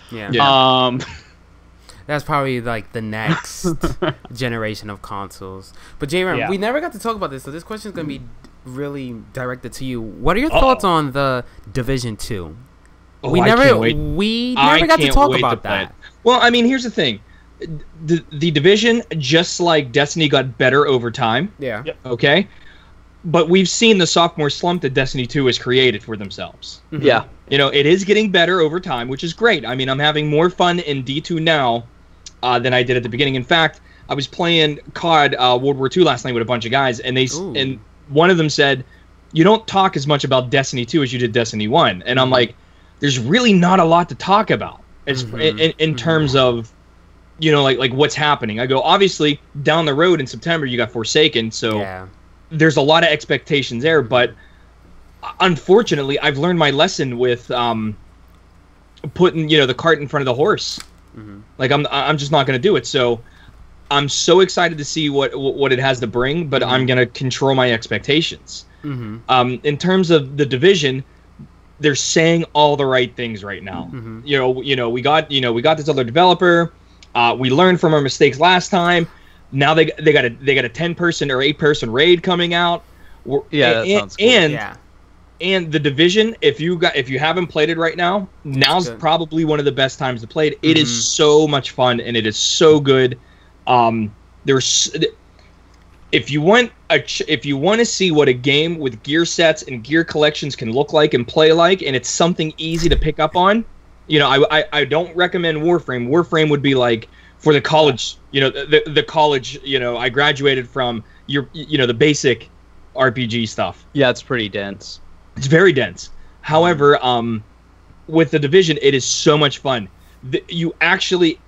A: That's probably like the next generation of consoles. But J-Ram, we never got to talk about this, so this question is gonna be really directed to you. What are your thoughts on the Division 2? We never got to talk about that.
C: Well, I mean, here's the thing. The Division, just like Destiny, got better over time.
A: Yeah.
C: Okay? But we've seen the sophomore slump that Destiny 2 has created for themselves.
B: Yeah.
C: It is getting better over time, which is great. I mean, I'm having more fun in D2 now than I did at the beginning. In fact, I was playing COD World War II last night with a bunch of guys, and and one of them said, you don't talk as much about Destiny 2 as you did Destiny 1. And I'm like, there's really not a lot to talk about in terms of, like what's happening. I go, obviously, down the road in September, you got Forsaken, so there's a lot of expectations there. But unfortunately, I've learned my lesson with putting, the cart in front of the horse. Like, I'm just not going to do it. So I'm so excited to see what it has to bring, but I'm going to control my expectations. In terms of the Division, they're saying all the right things right now. We got this other developer. We learned from our mistakes last time. Now they got a 10-person or 8-person raid coming out.
B: That sounds cool.
C: And the Division, if you haven't played it right now, now's probably one of the best times to play it. It is so much fun and it is so good. If you want to see what a game with gear sets and gear collections can look like and play like, and it's something easy to pick up on, I don't recommend Warframe. Warframe would be like for the college, the college, I graduated from the basic RPG stuff.
B: Yeah, it's pretty dense.
C: It's very dense. However, with the Division, it is so much fun. You actually,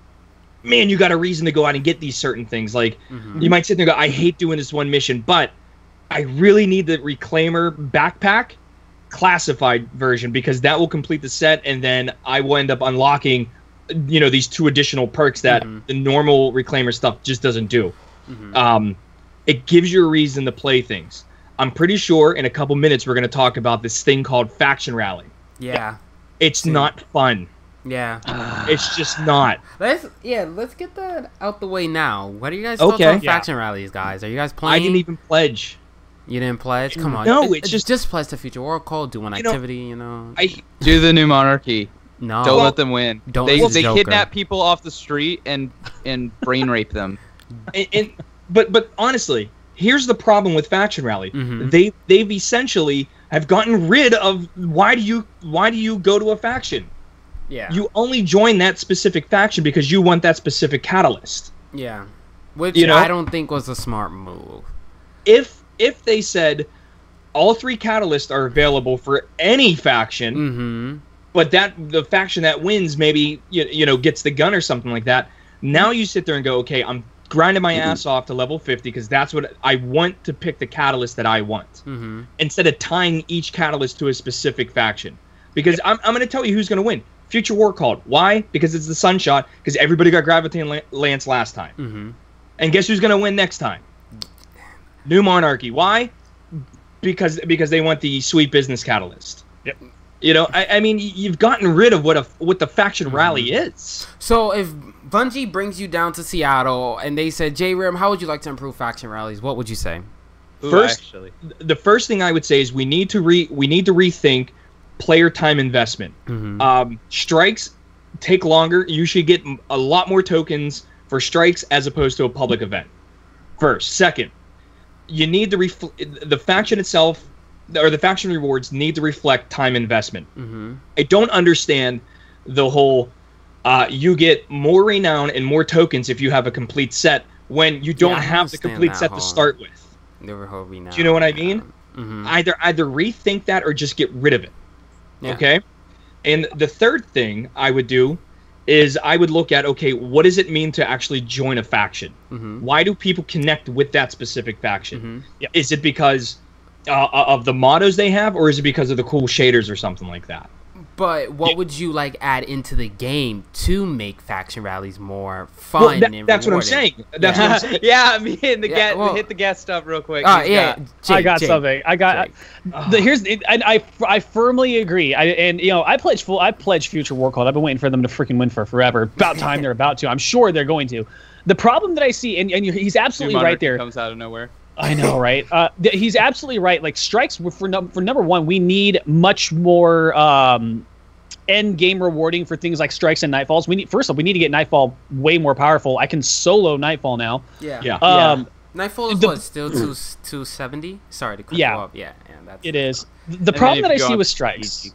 C: man, you got a reason to go out and get these certain things. Like, you might sit there and go, I hate doing this one mission, but I really need the Reclaimer backpack classified version because that will complete the set, and then I will end up unlocking, these 2 additional perks that the normal Reclaimer stuff just doesn't do. It gives you a reason to play things. I'm pretty sure in a couple minutes we're going to talk about this thing called Faction Rally.
A: Yeah.
C: It's not fun.
A: Yeah.
C: It's just not.
A: Let's get that out the way now. What are you guys thoughts on Faction Rallies, guys? Are you guys playing?
C: I didn't even pledge.
A: You didn't pledge? Come on.
C: No, it's
A: just pledge to Future Oracle, do one activity,
B: Do the new monarchy.
A: No.
B: Don't let them win.
A: Don't.
B: They
A: Joker.
B: kidnap people off the street and brain rape them.
C: But honestly, here's the problem with Faction Rally. They've essentially have gotten rid of why do you go to a faction?
A: Yeah.
C: You only join that specific faction because you want that specific catalyst.
A: Yeah. Which
C: You know?
A: I don't think was a smart move.
C: If they said all 3 catalysts are available for any faction, but the faction that wins maybe gets the gun or something like that, now you sit there and go, okay, I'm grinding my ass off to level 50 because that's what I want to pick, the catalyst that I want, instead of tying each catalyst to a specific faction. Because I'm going to tell you who's going to win. Future War Called. Why? Because it's the Sunshot, because everybody got Gravitating Lance last time. And guess who's going to win next time? New Monarchy. Why? Because they want the Sweet Business Catalyst.
D: Yep.
C: I mean, you've gotten rid of what the faction rally is.
A: So if Bungie brings you down to Seattle and they said, J-Rim, how would you like to improve faction rallies? What would you say?
C: The first thing I would say is we need to rethink player time investment. Strikes take longer. You should get a lot more tokens for strikes as opposed to a public event. First. Second, you need the faction itself, or the faction rewards need to reflect time investment. I don't understand the whole you get more renown and more tokens if you have a complete set when you don't have the complete set to start with. Do you know what I mean? Either rethink that or just get rid of it. Yeah. Okay? And the third thing I would do is I would look at, okay, what does it mean to actually join a faction? Why do people connect with that specific faction? Is it because of the mottos they have, or is it because of the cool shaders or something like that?
A: But what would you add into the game to make faction rallies more fun? And
C: that's what I'm saying. That's what I'm saying.
B: Yeah, me and hit the gas stuff real quick.
A: I got
D: something. I firmly agree. I pledge Future War Called. I've been waiting for them to freaking win for forever. About time they're about to. I'm sure they're going to. The problem that I see, and he's absolutely right there.
B: Comes out of nowhere.
D: I know, right? He's absolutely right. Strikes for number one, we need much more end game rewarding for things like strikes and nightfalls. We need to get nightfall way more powerful. I can solo nightfall now.
A: Nightfall is still 270. Sorry to cut you off.
D: It is. The problem that I see with strikes.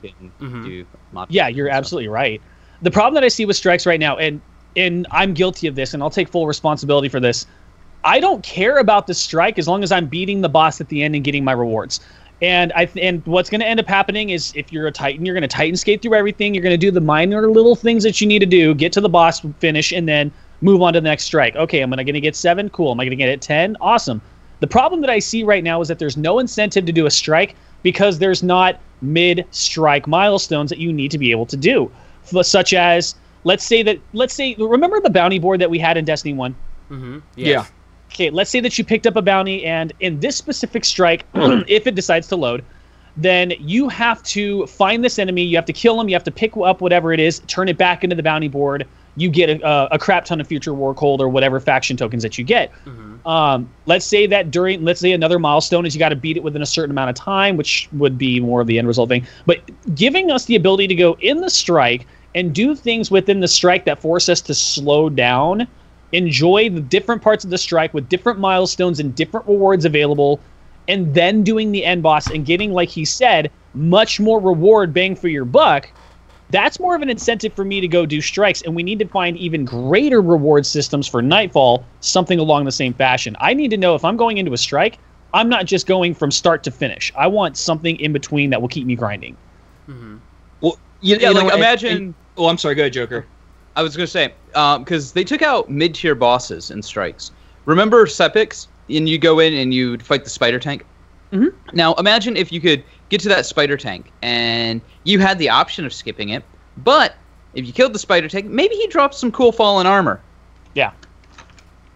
D: You're absolutely right. The problem that I see with strikes right now, and I'm guilty of this, and I'll take full responsibility for this. I don't care about the strike as long as I'm beating the boss at the end and getting my rewards. And what's going to end up happening is if you're a Titan, you're going to Titan skate through everything. You're going to do the minor little things that you need to do, get to the boss, finish, and then move on to the next strike. Okay, am I going to get 7? Cool. Am I going to get it 10? Awesome. The problem that I see right now is that there's no incentive to do a strike because there's not mid-strike milestones that you need to be able to do. Such as, let's say, remember the bounty board that we had in Destiny 1?
C: Yeah.
D: Okay, let's say that you picked up a bounty, and in this specific strike, if it decides to load, then you have to find this enemy, you have to kill him, you have to pick up whatever it is, turn it back into the bounty board, you get a crap ton of Future War Cold or whatever faction tokens that you get. Let's say another milestone is you got to beat it within a certain amount of time, which would be more of the end result thing. But giving us the ability to go in the strike and do things within the strike that force us to slow down, enjoy the different parts of the strike with different milestones and different rewards available, and then doing the end boss and getting, like he said, much more reward bang for your buck, that's more of an incentive for me to go do strikes, and we need to find even greater reward systems for Nightfall, something along the same fashion. I need to know if I'm going into a strike, I'm not just going from start to finish. I want something in between that will keep me grinding.
C: Well, imagine... I'm sorry, go ahead, Joker.
B: I was going to say, because they took out mid-tier bosses in strikes. Remember Sepix? And you go in and you fight the spider tank? Now, imagine if you could get to that spider tank and you had the option of skipping it, but if you killed the spider tank, maybe he dropped some cool fallen armor.
D: Yeah.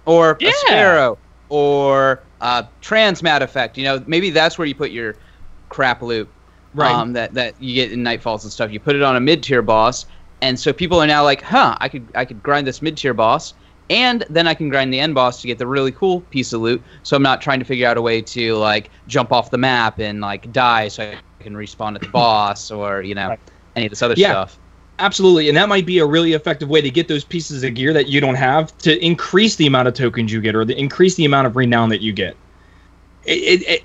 B: Or a sparrow. Or a transmat effect. Maybe that's where you put your crap loot. Right. That you get in Nightfalls and stuff. You put it on a mid-tier boss. And so people are now like, I could grind this mid-tier boss, and then I can grind the end boss to get the really cool piece of loot. So I'm not trying to figure out a way to jump off the map and die so I can respawn at the boss or any of this other stuff.
C: Absolutely, and that might be a really effective way to get those pieces of gear that you don't have to increase the amount of tokens you get or increase the amount of renown that you get.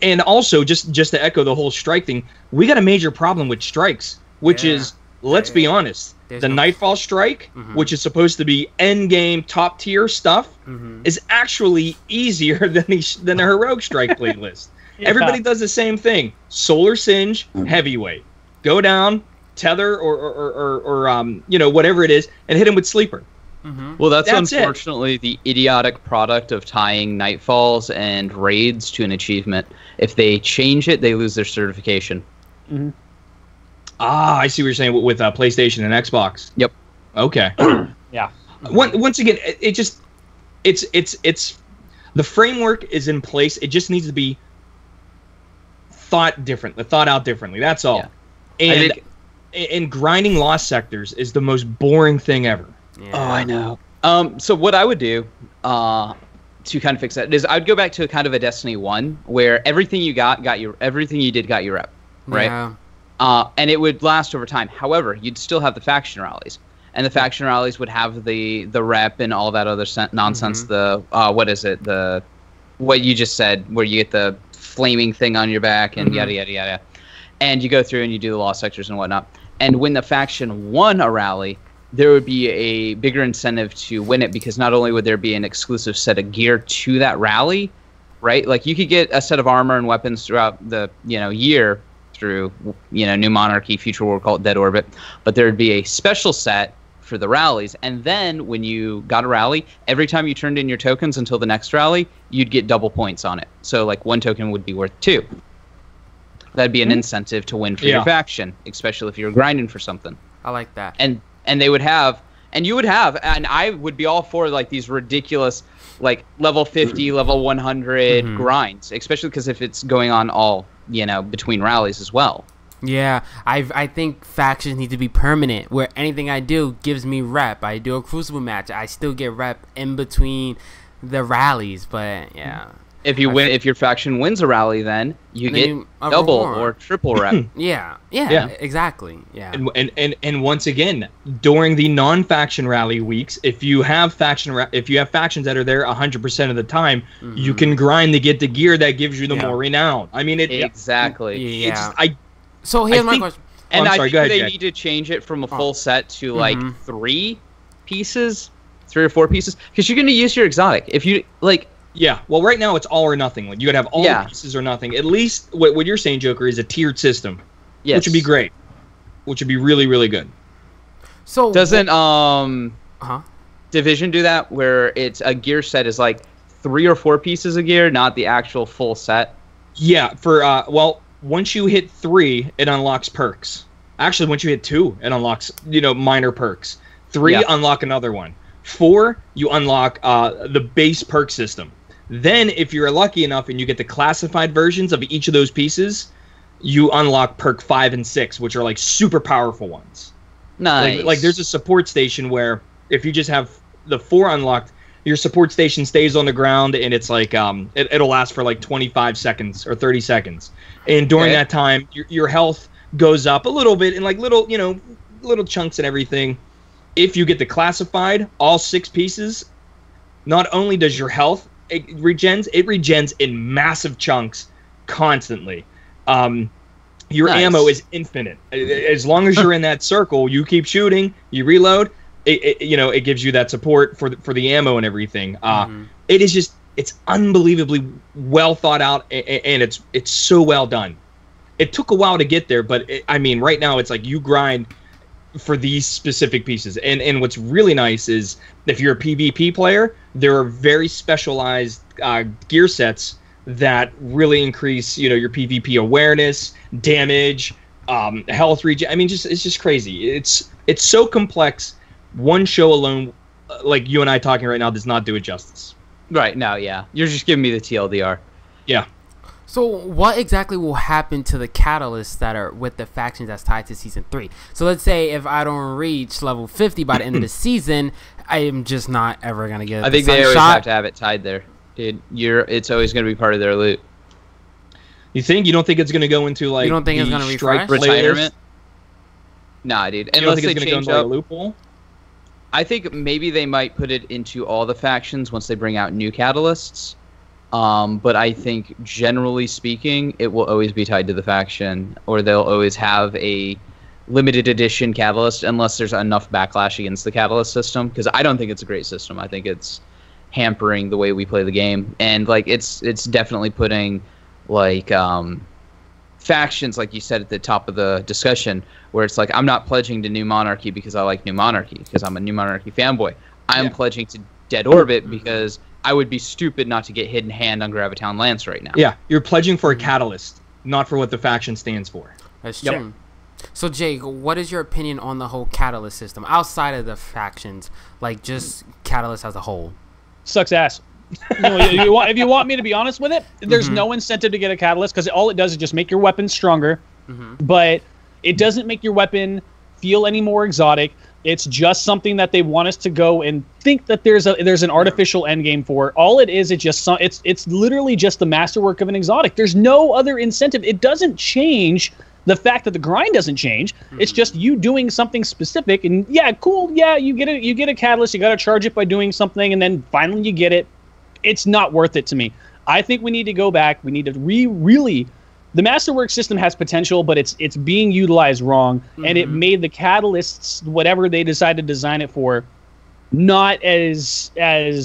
C: And also, just to echo the whole strike thing, we got a major problem with strikes, which is, let's be honest, the Nightfall strike, which is supposed to be endgame top tier stuff, is actually easier than the heroic strike playlist. Everybody does the same thing. Solar Singe, heavyweight. Go down, Tether, or you know, whatever it is, and hit him with sleeper.
B: Well, that's unfortunately the idiotic product of tying Nightfalls and raids to an achievement. If they change it, they lose their certification.
C: Ah, I see what you're saying with PlayStation and Xbox.
B: Yep.
C: Okay.
D: Yeah.
C: Once again, it's the framework is in place. It just needs to be thought out differently. That's all. Yeah. And grinding lost sectors is the most boring thing ever.
B: Yeah. Oh, I know. So what I would do to kind of fix that is I'd go back to kind of a Destiny 1 where everything you got your everything you did got your rep, right? Yeah. And it would last over time. However, you'd still have the faction rallies, and the faction rallies would have the rep and all that other nonsense. The what is it? What you just said, where you get the flaming thing on your back and yada yada yada, and you go through and you do the lost sectors and whatnot. And when the faction won a rally, there would be a bigger incentive to win it because not only would there be an exclusive set of gear to that rally, right? Like you could get a set of armor and weapons throughout the year through New Monarchy, Future World Cult, Dead Orbit, but there would be a special set for the rallies. And then when you got a rally, every time you turned in your tokens until the next rally, you'd get double points on it. So like 1 token would be worth 2. That'd be an incentive to win for your faction, especially if you're grinding for something.
A: I like that.
B: And they would have, and you would have, and I would be all for like these ridiculous, like level 50, level 100 grinds, especially because if it's going on all, between rallies as well.
A: Yeah, I think factions need to be permanent, where anything I do gives me rep. I do a Crucible match, I still get rep in between the rallies, but yeah.
B: If you win, if your faction wins a rally, then you get double or triple rep.
A: Yeah, exactly. Yeah.
C: And once again, during the non-faction rally weeks, if you have factions that are there 100% of the time, you can grind to get the gear that gives you the more renown. I mean,
B: exactly.
A: Yeah. So here's my question.
B: And I think they need to change it from a full set to like 3 or 4 pieces, because you're going to use your exotic. If you like.
C: Yeah, well, right now it's all or nothing. Like you gotta have all the pieces or nothing. At least what you're saying, Joker, is a tiered system, which would be great, which would be really, really good.
A: So
B: doesn't Division do that, where it's a gear set is like 3 or 4 pieces of gear, not the actual full set?
C: Yeah, for once you hit 3, it unlocks perks. Actually, once you hit 2, it unlocks minor perks. 3 unlock another one. 4, you unlock the base perk system. Then, if you're lucky enough and you get the classified versions of each of those pieces, you unlock perk 5 and 6, which are like super powerful ones.
B: Nice.
C: Like there's a support station where if you just have the 4 unlocked, your support station stays on the ground, and it's like it'll last for like 25 seconds or 30 seconds. And during that time, your health goes up a little bit in like little chunks and everything. If you get the classified, all 6 pieces, not only does your health it regens in massive chunks constantly. Your ammo is infinite. As long as you're in that circle, you keep shooting, you reload, it gives you that support for the ammo and everything. It is just, it's unbelievably well thought out, and it's so well done. It took a while to get there, but right now it's like you grind for these specific pieces. And what's really nice is if you're a PvP player, there are very specialized gear sets that really increase your PvP awareness, damage, health regen. It's just crazy. It's so complex. One show alone, like you and I talking right now, does not do it justice.
B: Right, no, yeah. You're just giving me the TLDR.
C: Yeah.
A: So what exactly will happen to the catalysts that are with the factions that's tied to Season 3? So let's say if I don't reach level 50 by the end of the season, I am just not ever going to get
B: I think they always have to have it tied there. It's always going to be part of their loot.
C: You think? You don't think it's going to go into like
A: you don't think it's going to
C: refresh
B: retirement? Nah, dude.
C: You don't
B: Unless
C: think it's
B: they
C: going to
B: change
C: go into
B: up.
C: like a loophole?
B: I think maybe they might put it into all the factions once they bring out new catalysts. But I think, generally speaking, it will always be tied to the faction, or they'll always have a limited edition catalyst unless there's enough backlash against the catalyst system. Because I don't think it's a great system. I think it's hampering the way we play the game, and like it's definitely putting like factions, like you said at the top of the discussion, where it's like, I'm not pledging to New Monarchy because I like New Monarchy, because I'm a New Monarchy fanboy. I'm pledging to Dead Orbit because I would be stupid not to get Hidden Hand on Graviton Lance right now.
C: Yeah, you're pledging for a catalyst, not for what the faction stands for.
A: That's true. So, Jake, what is your opinion on the whole catalyst system outside of the factions, like just catalyst as a whole?
D: Sucks ass. If you want me to be honest with it, there's no incentive to get a catalyst, because all it does is just make your weapon stronger, but it doesn't make your weapon feel any more exotic. It's just something that they want us to go and think that there's an artificial endgame for. All it is just it's literally just the masterwork of an exotic. There's no other incentive. It doesn't change the fact that the grind doesn't change. It's just you doing something specific, and yeah, cool. Yeah, you get a catalyst. You got to charge it by doing something, and then finally you get it. It's not worth it to me. I think we need to go back. We need to really. The masterwork system has potential, but it's being utilized wrong, and it made the catalysts, whatever they decide to design it for, not as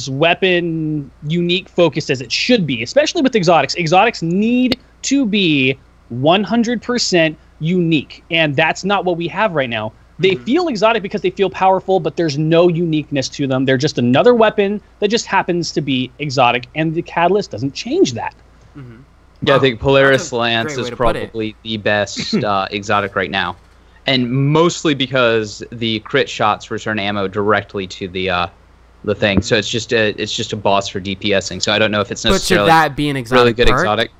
D: weapon unique focused as it should be, especially with exotics. Exotics need to be 100% unique, and that's not what we have right now. They feel exotic because they feel powerful, but there's no uniqueness to them. They're just another weapon that just happens to be exotic, and the catalyst doesn't change that.
B: Yeah, I think Polaris Lance is probably the best exotic right now, and mostly because the crit shots return ammo directly to the thing. So it's just a boss for DPSing. So I don't know if it's necessarily
A: should that be an exotic
B: really good
A: perk?
B: exotic.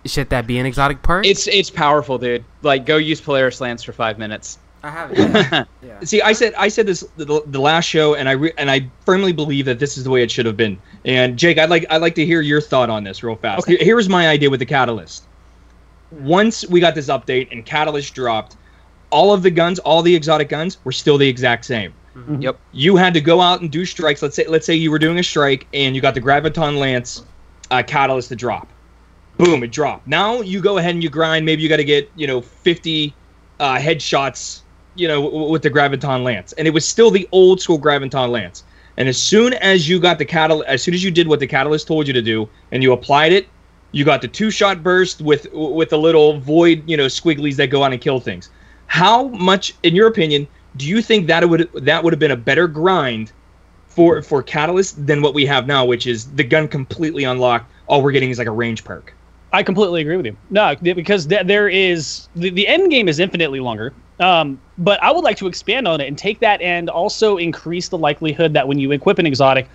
A: Should that be an exotic perk?
B: It's powerful, dude. Like, go use Polaris Lance for 5 minutes.
A: I have it. Yeah.
C: See, I said this the last show, and I firmly believe that this is the way it should have been. And Jake, I'd like to hear your thought on this real fast. Okay. Here's my idea with the catalyst. Once we got this update and catalyst dropped, all of the guns, all the exotic guns, were still the exact same.
B: Yep.
C: You had to go out and do strikes. Let's say you were doing a strike and you got the Graviton Lance catalyst to drop. Boom, it dropped. Now you go ahead and you grind. Maybe you got to get 50 headshots, with the Graviton Lance, and it was still the old school Graviton Lance. And as soon as you got the as soon as you did what the catalyst told you to do, and you applied it, you got the 2-shot burst with the little void, squigglies that go on and kill things. How much, in your opinion, do you think that would have been a better grind for catalyst than what we have now, which is the gun completely unlocked? All we're getting is like a range perk.
D: I completely agree with you. No, because there is the end game is infinitely longer. But I would like to expand on it and take that and also increase the likelihood that when you equip an exotic,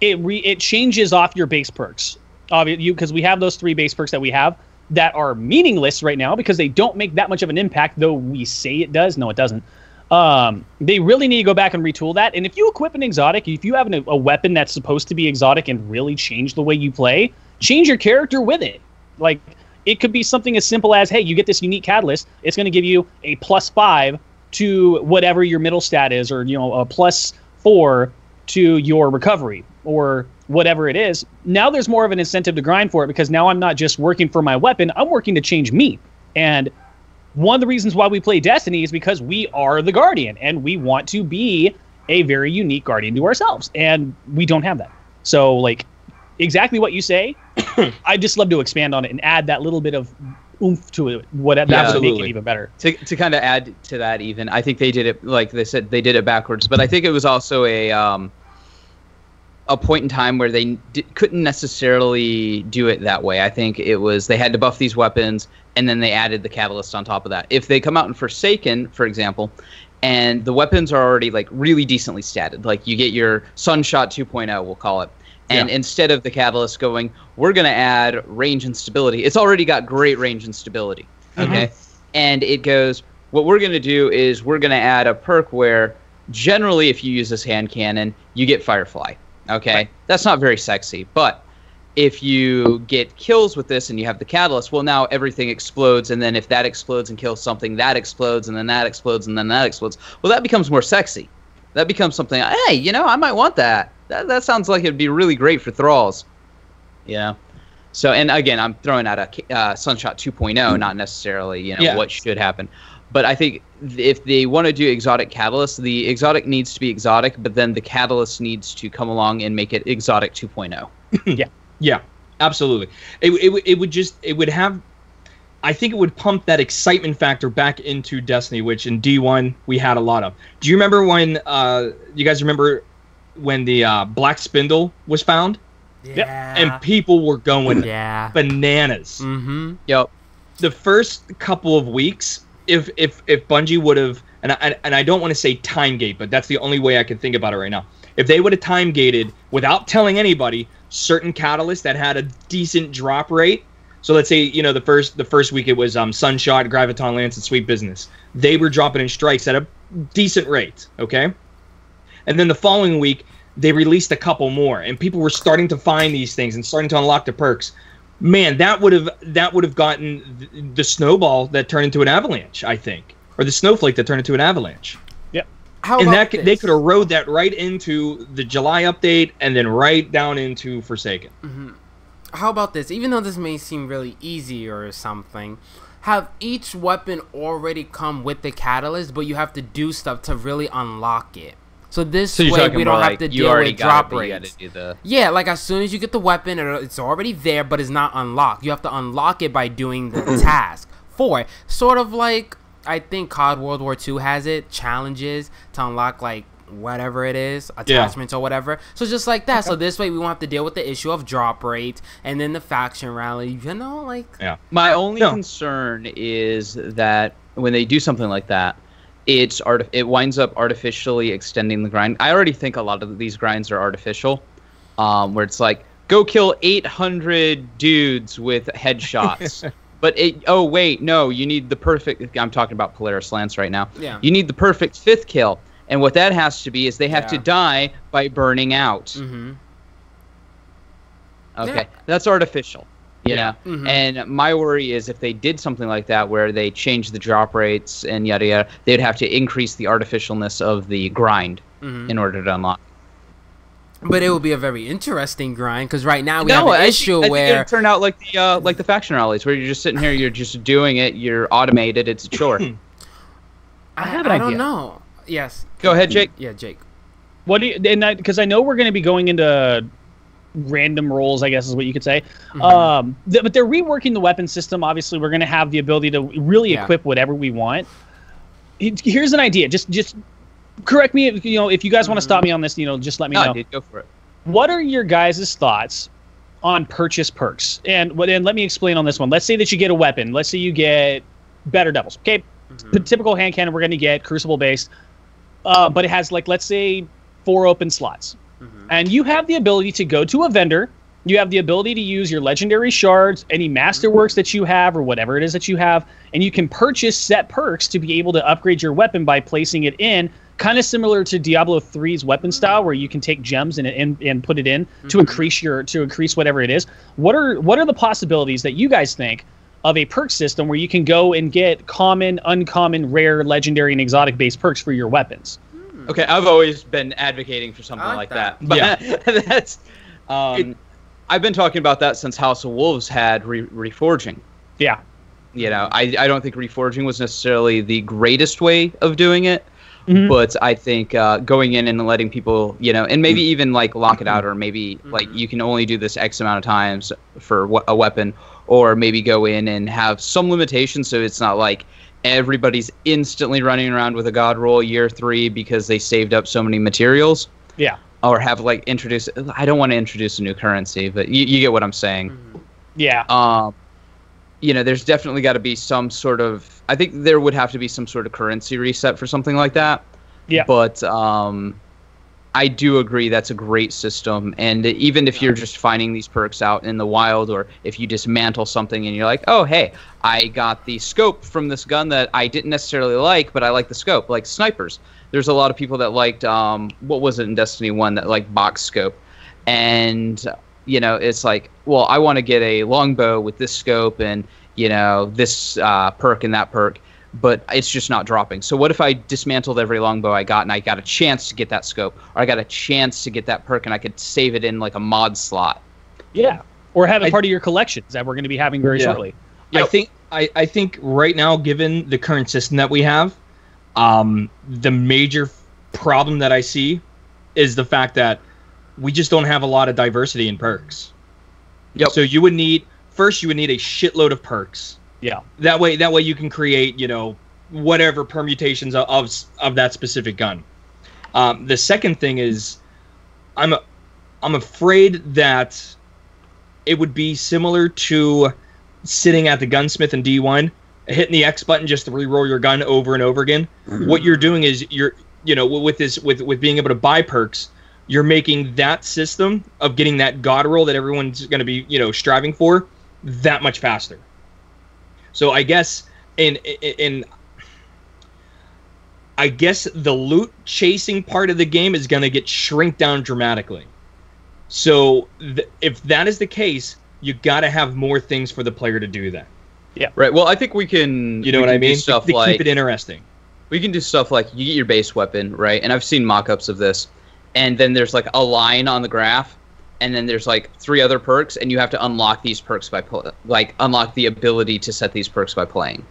D: it changes off your base perks. Because we have those 3 base perks that we have that are meaningless right now because they don't make that much of an impact, though we say it does. No, it doesn't. They really need to go back and retool that. And if you equip an exotic, if you have a weapon that's supposed to be exotic and really change the way you play, change your character with it. Like, it could be something as simple as, hey, you get this unique catalyst. It's going to give you a +5 to whatever your middle stat is, or, a +4 to your recovery, or whatever it is. Now there's more of an incentive to grind for it, because now I'm not just working for my weapon. I'm working to change me. And one of the reasons why we play Destiny is because we are the Guardian, and we want to be a very unique Guardian to ourselves. And we don't have that. So, like, exactly what you say, I just love to expand on it and add that little bit of oomph to it. That would make it even better.
B: To kind of add to that, even, I think they did it, like they said, they did it backwards. But I think it was also a point in time where they couldn't necessarily do it that way. I think it was they had to buff these weapons, and then they added the catalyst on top of that. If they come out in Forsaken, for example, and the weapons are already like really decently statted, like you get your Sunshot 2.0, we'll call it. And instead of the catalyst going, we're going to add range and stability, it's already got great range and stability. Okay. And it goes, what we're going to do is we're going to add a perk where generally if you use this hand cannon, you get Firefly. Okay. Right. That's not very sexy, but if you get kills with this and you have the catalyst, well, now everything explodes, and then if that explodes and kills something, that explodes, and then that explodes, and then that explodes. Well, that becomes more sexy. That becomes something, hey, you know, I might want that. That sounds like it'd be really great for thralls. You know? So, and again, I'm throwing out a Sunshot 2.0, not necessarily, you know, what should happen. But I think if they want to do exotic catalyst, the exotic needs to be exotic, but then the catalyst needs to come along and make it exotic 2.0.
C: Yeah, absolutely. It would have, I think it would pump that excitement factor back into Destiny, which in D1 we had a lot of. Do you remember when, you guys remember when the Black Spindle was found?
A: Yeah.
C: And people were going bananas.
A: Mm-hmm.
B: Yep.
C: The first couple of weeks, if Bungie would have, and I don't want to say time gate, but that's the only way I can think about it right now. If they would have time gated without telling anybody certain catalysts that had a decent drop rate, so let's say, you know, the first week it was Sunshot, Graviton Lance, and Sweet Business. They were dropping in strikes at a decent rate, okay? And then the following week they released a couple more, and people were starting to find these things and starting to unlock the perks. Man, that would have gotten the snowball that turned into an avalanche, I think, or the snowflake that turned into an avalanche. And they could have rode that right into the July update and then right down into Forsaken.
A: Mm-hmm. How about this? Even though this may seem really easy or something, have each weapon already come with the catalyst, but you have to do stuff to really unlock it. So this way we don't have to deal with drop rates. Yeah, like as soon as you get the weapon, it's already there, but it's not unlocked. You have to unlock it by doing the task. 4, sort of like, I think COD World War II has it, challenges to unlock like whatever it is, attachments or whatever. So just like that. So this way we won't have to deal with the issue of drop rate and then the faction rally, you know, like.
B: Yeah. My only concern is that when they do something like that, it winds up artificially extending the grind. I already think a lot of these grinds are artificial, where it's like, go kill 800 dudes with headshots. But oh wait, no, you need the perfect. I'm talking about Polaris Lance right now.
A: Yeah.
B: You need the perfect 5th kill, and what that has to be is they have to die by burning out.
A: Mm-hmm.
B: Okay, that's artificial. You know, and my worry is if they did something like that, where they change the drop rates and yada yada, they'd have to increase the artificialness of the grind in order to unlock.
A: But it will be a very interesting grind, because right now we have an issue where...
B: I think it turned out like the faction rallies, where you're just sitting here, you're just doing it, you're automated, it's a chore.
D: I don't
A: know. Yes.
B: Go ahead, Jake.
A: Yeah, Jake.
D: What do you... Because I know we're going to be going into random rolls, I guess is what you could say. But they're reworking the weapon system. Obviously, we're going to have the ability to really equip whatever we want. Here's an idea. Just correct me if you guys want to stop me on this, just let me know.
B: Dude, go for it.
D: What are your guys' thoughts on purchase perks? And let me explain on this one. Let's say that you get a weapon. Let's say you get Better Devils. Okay, the typical hand cannon we're going to get, Crucible based, but it has let's say 4 open slots, and you have the ability to go to a vendor. You have the ability to use your legendary shards, any masterworks that you have, or whatever it is that you have, and you can purchase set perks to be able to upgrade your weapon by placing it in. Kind of similar to Diablo 3's weapon style, where you can take gems and put it in to increase whatever it is. What are the possibilities that you guys think of a perk system where you can go and get common, uncommon, rare, legendary, and exotic based perks for your weapons?
B: Okay, I've always been advocating for something like that. But that's I've been talking about that since House of Wolves had reforging.
D: Yeah.
B: I don't think reforging was necessarily the greatest way of doing it. But I think going in and letting people, and maybe even lock it out, or maybe you can only do this X amount of times for a weapon, or maybe go in and have some limitations so it's not like everybody's instantly running around with a god roll year 3 because they saved up so many materials.
D: Yeah.
B: Or have introduce. I don't want to introduce a new currency, but you get what I'm saying.
D: Yeah.
B: There's definitely got to be some sort of... I think there would have to be some sort of currency reset for something like that.
D: Yeah.
B: But I do agree that's a great system. And even if you're just finding these perks out in the wild, or if you dismantle something and you're like, oh, hey, I got the scope from this gun that I didn't necessarily like, but I like the scope, like snipers. There's a lot of people that liked, what was it in Destiny 1, that box scope. And you know, it's like, well, I want to get a longbow with this scope and, you know, this perk and that perk, but it's just not dropping. So what if I dismantled every longbow I got and I got a chance to get that scope, or I got a chance to get that perk and I could save it in like a mod slot?
D: Yeah, or have it part of your collections that we're going to be having very shortly.
C: Yep. I think right now, given the current system that we have, the major problem that I see is the fact that we just don't have a lot of diversity in perks.
B: Yep.
C: So you would need a shitload of perks.
D: Yeah.
C: That way you can create, you know, whatever permutations of that specific gun. The second thing is, I'm afraid that it would be similar to sitting at the gunsmith in D1, hitting the X button just to reroll your gun over and over again. Mm-hmm. What you're doing is with being able to buy perks, you're making that system of getting that god roll that everyone's going to be, you know, striving for that much faster. So I guess I guess the loot chasing part of the game is going to get shrink down dramatically. So if that is the case, you got to have more things for the player to do that.
B: Yeah. Right. Well, I think we can.
C: You know what I mean?
B: Stuff
C: to
B: like,
C: keep it interesting.
B: We can do stuff like you get your base weapon, right? And I've seen mock-ups of this. And then there's like a line on the graph, and then there's like 3 other perks, and you have to unlock these perks by unlock the ability to set these perks by playing.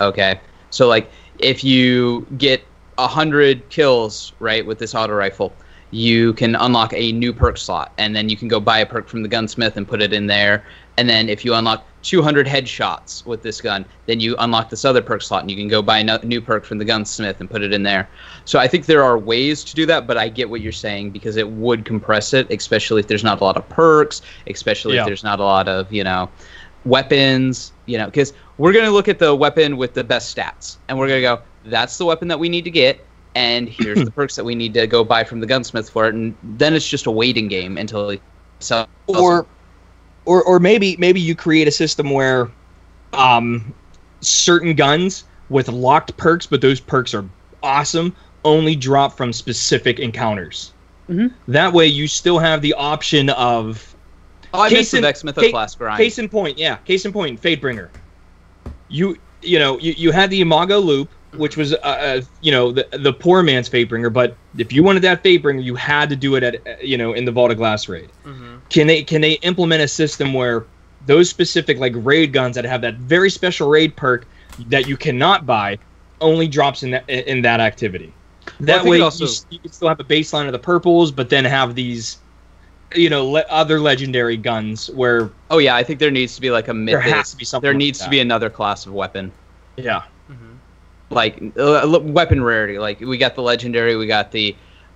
B: Okay. So like if you get 100 kills, right, with this auto rifle, you can unlock a new perk slot, and then you can go buy a perk from the gunsmith and put it in there. And then if you unlock 200 headshots with this gun, then you unlock this other perk slot, and you can go buy a new perk from the gunsmith and put it in there. So I think there are ways to do that, but I get what you're saying, because it would compress it, especially if there's not a lot of perks, especially if there's not a lot of, you know, weapons, you know, because we're going to look at the weapon with the best stats, and we're going to go, that's the weapon that we need to get, and here's the perks that we need to go buy from the gunsmith for it, and then it's just a waiting game until he sells.
C: Or maybe you create a system where certain guns with locked perks, but those perks are awesome, only drop from specific encounters. Mm-hmm. That way you still have the option of...
B: Oh, I missed the Vexmitha class grind.
C: Case in point, Fatebringer. You had the Imago loop, which was the poor man's Fatebringer, but if you wanted that Fatebringer, you had to do it at in the Vault of Glass raid. Mm-hmm. Can they implement a system where those specific like raid guns that have that very special raid perk that you cannot buy only drops in that activity? That way you can still have a baseline of the purples, but then have these other legendary guns where...
B: Oh yeah, I think there needs to be like a mythic...
C: There has to be something.
B: There needs to be another class of weapon.
C: Yeah.
B: Like weapon rarity. Like we got the legendary, we got the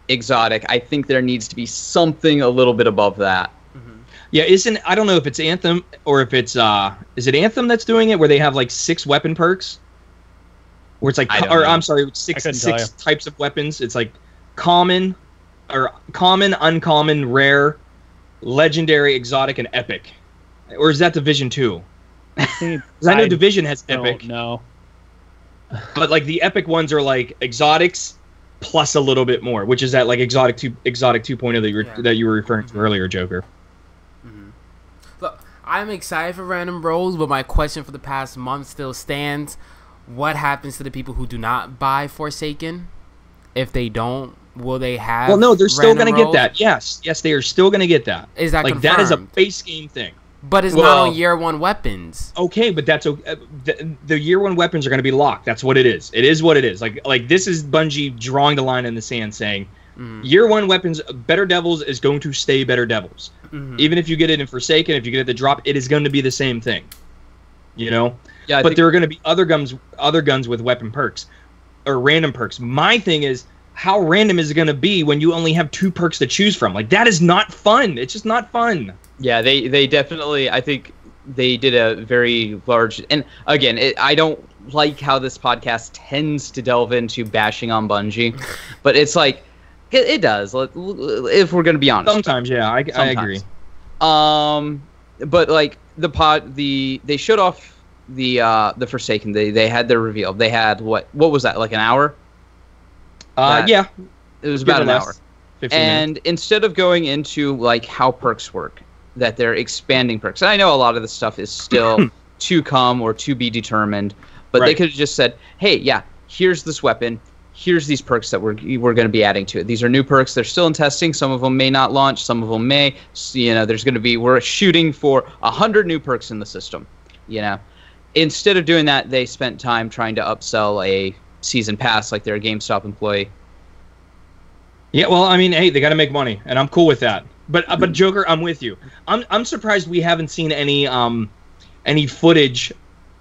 B: exotic. I think there needs to be something a little bit above that.
C: Yeah, I don't know if it's Anthem or if it's is it Anthem that's doing it, where they have like 6 weapon perks, where it's like, I'm sorry, six types of weapons. It's like common, uncommon, rare, legendary, exotic, and epic. Or is that Division 2? Because I know Division has epic.
D: No.
C: But like the epic ones are like exotics plus a little bit more, which is that like exotic 2.0 that you were referring to earlier, Joker.
A: Look, I'm excited for random rolls, but my question for the past month still stands. What happens to the people who do not buy Forsaken? If they don't, will they have...
C: Well, no, they're still going to get that. Yes, they are still going to get that.
A: Is that
C: like
A: confirmed?
C: That is a base game thing.
A: But it's not on year 1 weapons.
C: Okay, but that's the year 1 weapons are going to be locked. That's what it is. It is what it is. Like this is Bungie drawing the line in the sand, saying year 1 weapons, Better Devils is going to stay Better Devils. Even if you get it in Forsaken, if you get it at the drop, it is going to be the same thing. Yeah. But there are going to be other guns with weapon perks or random perks. My thing is, how random is it going to be when you only have 2 perks to choose from? Like, that is not fun. It's just not fun.
B: Yeah, they definitely, I think they did a very large, and again, I don't like how this podcast tends to delve into bashing on Bungie, but it's like, it does, if we're going to be honest.
C: Sometimes, yeah, I agree.
B: But like, they showed off the Forsaken, they had their reveal. They had, what was that, like an hour?
C: Yeah.
B: It was about an hour.
C: And
B: instead of going into like how perks work, that they're expanding perks. And I know a lot of this stuff is still to come or to be determined, but they could have just said, hey, yeah, here's this weapon. Here's these perks that we're going to be adding to it. These are new perks. They're still in testing. Some of them may not launch. Some of them may. You know, there's going to be, we're shooting for 100 new perks in the system. You know, instead of doing that, they spent time trying to upsell a season pass like they're a GameStop employee.
C: Yeah, well, I mean, hey, they got to make money, and I'm cool with that. But Joker, I'm with you. I'm surprised we haven't seen any footage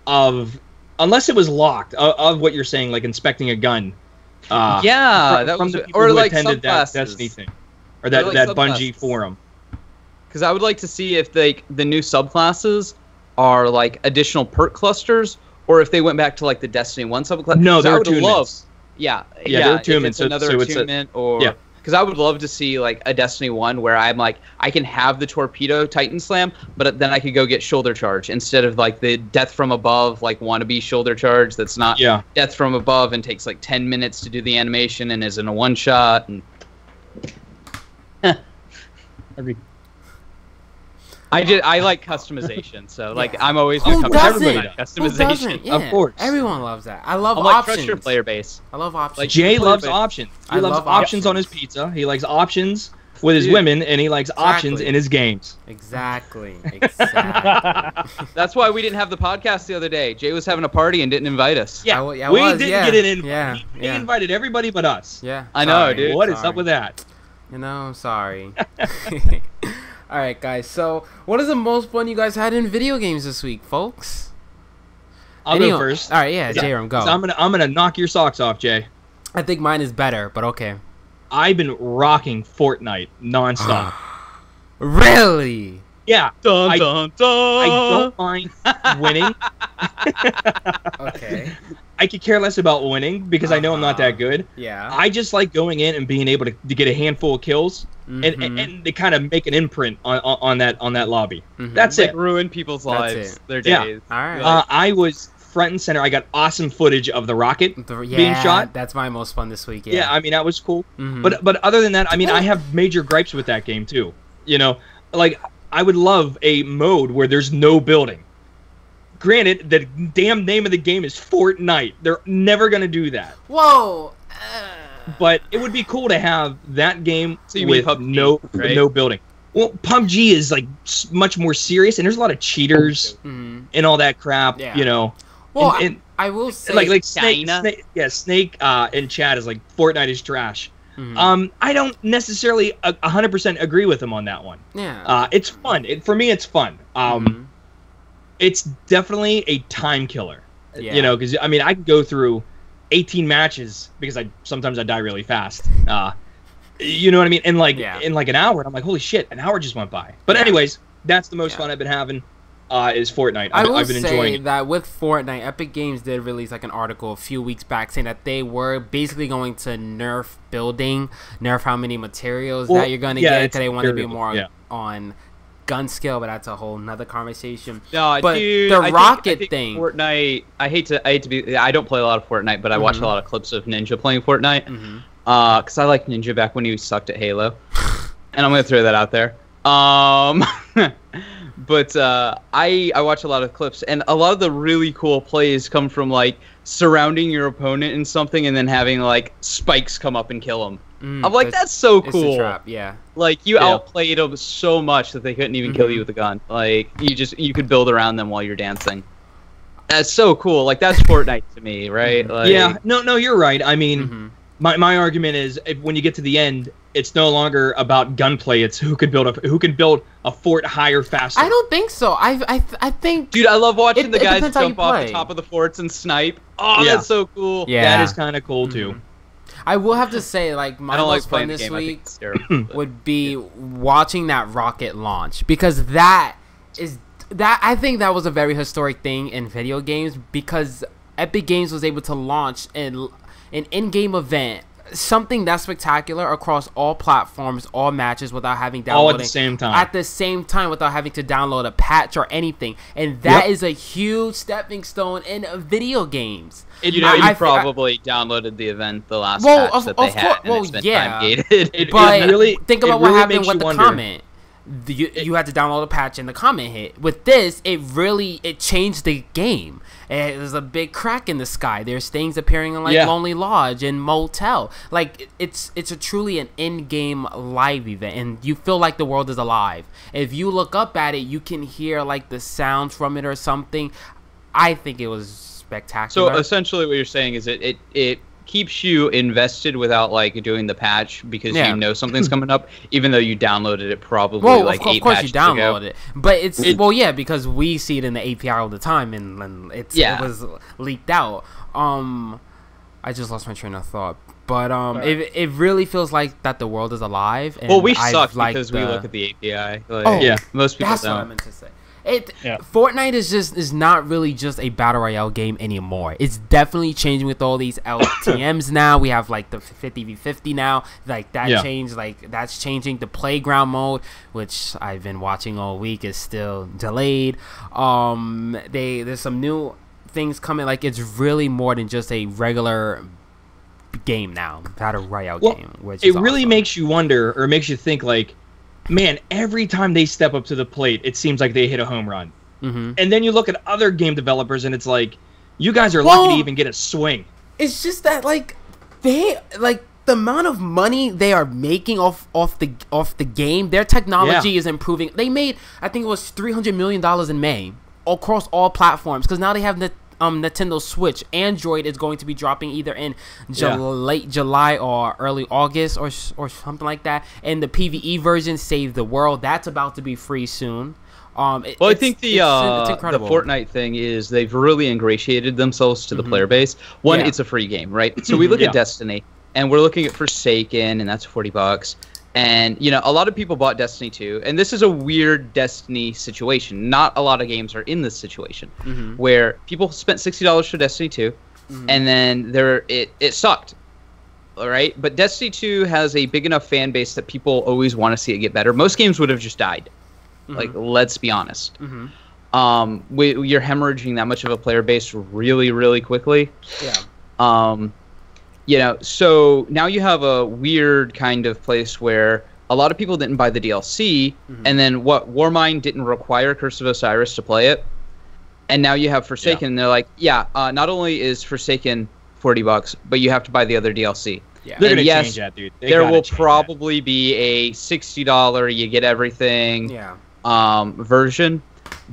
C: of, unless it was locked, of what you're saying, like inspecting a gun.
B: Yeah, that
C: from
B: was,
C: the people
B: or
C: who
B: like
C: attended that
B: subclasses.
C: Destiny thing, or that Bungie forum.
B: Because I would like to see if the new subclasses are like additional perk clusters, or if they went back to like the Destiny 1 subclass.
C: No, they're attunements.
B: Yeah,
C: they're attunements.
B: So another attunement, or because I would love to see like a Destiny 1 where I'm like, I can have the torpedo Titan Slam, but then I could go get shoulder charge instead of like the death from above, like wannabe shoulder charge that's not death from above and takes like 10 minutes to do the animation and isn't a one shot. And
D: Agreed.
B: I like customization, so like I'm always gonna come to everybody customization.
A: Yeah,
C: of course,
A: everyone loves that. I love
B: I'm like,
A: options.
B: trust your player base.
A: I love options.
B: Like,
C: Jay loves options. He loves
A: love
C: options on his pizza. He likes options with his women, and he likes options in his games.
A: Exactly.
B: That's why we didn't have the podcast the other day. Jay was having a party and didn't invite us.
C: Yeah, we didn't get an invite. He invited everybody but us.
A: Yeah,
B: I know, dude.
C: What is up with that?
A: You know, I'm sorry. All right, guys. So, what is the most fun you guys had in video games this week, folks?
C: I'll go first.
A: All right, yeah, J-Ram, go.
C: So I'm gonna knock your socks off, Jay.
A: I think mine is better, but okay.
C: I've been rocking Fortnite nonstop.
A: Really?
C: Yeah.
B: Dun, dun, dun.
C: I don't mind winning.
A: Okay.
C: I could care less about winning because I know I'm not that good.
A: Yeah.
C: I just like going in and being able to get a handful of kills and they kind of make an imprint on that lobby. That's it.
B: Ruin people's lives, their days.
A: All right.
C: I was front and center. I got awesome footage of the rocket being shot.
A: That's my most fun this week.
C: Yeah, I mean that was cool. But other than that, I mean I have major gripes with that game too. You know, like I would love a mode where there's no building. Granted, the damn name of the game is Fortnite. They're never gonna do that.
A: Whoa.
C: But it would be cool to have that game with
B: PUBG,
C: no building. Well, PUBG is like much more serious, and there's a lot of cheaters and all that crap.
A: Yeah.
C: You know.
A: Well,
C: and
A: I will say,
C: like Snake in chat is like Fortnite is trash. I don't necessarily 100% agree with him on that one.
A: Yeah.
C: It's fun. For me, it's fun. It's definitely a time killer.
A: Yeah.
C: You know, because I mean, I can go through 18 matches because sometimes I die really fast. You know what I mean? And like in like an hour, and I'm like, holy shit, an hour just went by. But anyways, that's the most fun I've been having. Is Fortnite. I've been enjoying it.
A: That with Fortnite, Epic Games did release like an article a few weeks back saying that they were basically going to nerf building, nerf how many materials that you're going to get, because they want to be more on gun skill, but that's a whole nother conversation.
B: No,
A: but
B: dude,
A: the
B: I
A: rocket
B: think
A: thing.
B: Fortnite. I hate to be. I don't play a lot of Fortnite, but I watch a lot of clips of Ninja playing Fortnite. Because I liked Ninja back when he sucked at Halo, and I'm gonna throw that out there. But I watch a lot of clips, and a lot of the really cool plays come from like surrounding your opponent in something and then having like spikes come up and kill them. I'm like, that's so cool.
A: It's a trap, yeah.
B: Like you outplayed them so much that they couldn't even kill you with a gun. Like you could build around them while you're dancing. That's so cool. Like that's Fortnite to me, right? Like,
C: yeah. No, you're right. I mean, my argument is when you get to the end, it's no longer about gunplay. It's who can build a fort higher, faster.
A: I don't think so. I think.
B: Dude, I love watching the guys jump off
A: play.
B: the top of the forts and snipe. Oh, that's so cool.
A: Yeah,
C: that is kind of cool too.
A: I will have to say, like, my most fun this week would be watching that rocket launch, because I think that was a very historic thing in video games, because Epic Games was able to launch an in-game event, something that's spectacular across all platforms, all matches, without having downloading
C: all at the same time.
A: At the same time, without having to download a patch or anything, and that is a huge stepping stone in video games.
B: You probably downloaded the event, the last patch that they had, and it's been time-gated.
A: But think about what happened with the comment. you had to download a patch and the comment hit. With this, it changed the game. There's a big crack in the sky. There's things appearing in like Lonely Lodge and Motel. Like it's a truly an in-game live event, and you feel like the world is alive. If you look up at it, you can hear like the sounds from it or something. I think it was spectacular.
B: So essentially, what you're saying is it keeps you invested without like doing the patch because you know something's coming up, even though you downloaded it probably like 8 patches ago. Of course you downloaded it,
A: but because we see it in the API all the time, and it was leaked out. I just lost my train of thought, but it really feels like that the world is alive. And
B: we suck because we look at the API. Most people
A: that's
B: don't.
A: What I meant to say. Fortnite is not really just a battle royale game anymore. It's definitely changing with all these LTMs now. We have like the 50v50 now. Like that changed. Like that's changing. The playground mode, which I've been watching all week, is still delayed. There's some new things coming. Like it's really more than just a regular game now. Battle royale game. Which
C: it really makes you wonder, or makes you think like, man, every time they step up to the plate, it seems like they hit a home run. And then you look at other game developers, and it's like, you guys are lucky to even get a swing.
A: It's just that like the amount of money they are making off the game, their technology is improving. They made, I think it was $300 million in May across all platforms, because now they have the Nintendo Switch. Android is going to be dropping either in late July or early August or something like that. And the PvE version, Save the World, that's about to be free soon.
B: I think the Fortnite thing is they've really ingratiated themselves to the player base. One, it's a free game, right? So we look at Destiny, and we're looking at Forsaken, and that's $40. And, you know, a lot of people bought Destiny 2, and this is a weird Destiny situation. Not a lot of games are in this situation, where people spent $60 for Destiny 2, and then it sucked, all right? But Destiny 2 has a big enough fan base that people always want to see it get better. Most games would have just died. Like, let's be honest. You're hemorrhaging that much of a player base really, really quickly. You know, so now you have a weird kind of place where a lot of people didn't buy the DLC, and then Warmind didn't require Curse of Osiris to play it, and now you have Forsaken, and they're like, not only is Forsaken $40, but you have to buy the other DLC.
C: They're gonna change that, dude.
B: There will probably be a $60 you get everything version,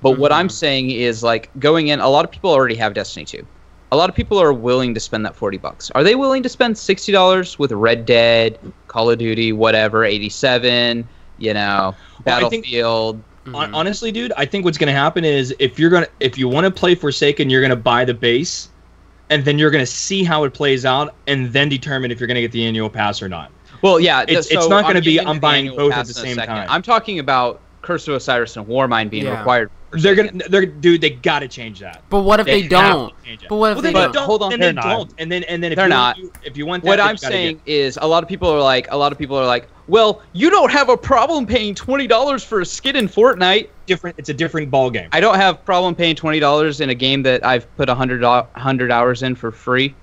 B: but what I'm saying is, like, going in, a lot of people already have Destiny 2. A lot of people are willing to spend that $40. Are they willing to spend $60 with Red Dead, Call of Duty, whatever, 87, you know, Battlefield?
C: Honestly, dude, I think what's gonna happen is if you want to play Forsaken, you're gonna buy the base, and then you're gonna see how it plays out, and then determine if you're gonna get the annual pass or not.
B: Well, yeah,
C: it's not gonna be I'm buying both at the same time.
B: I'm talking about Curse of Osiris and Warmind being required.
C: Dude, they gotta change that.
A: But what if they don't?
C: But what if they don't? Hold on, and then don't. And then if
B: they're not.
C: If you want that,
B: what I'm saying is, a lot of people are like, well, you don't have a problem paying $20 for a skin in Fortnite.
C: It's a different ball game.
B: I don't have problem paying $20 in a game that I've put 100 hours in for free.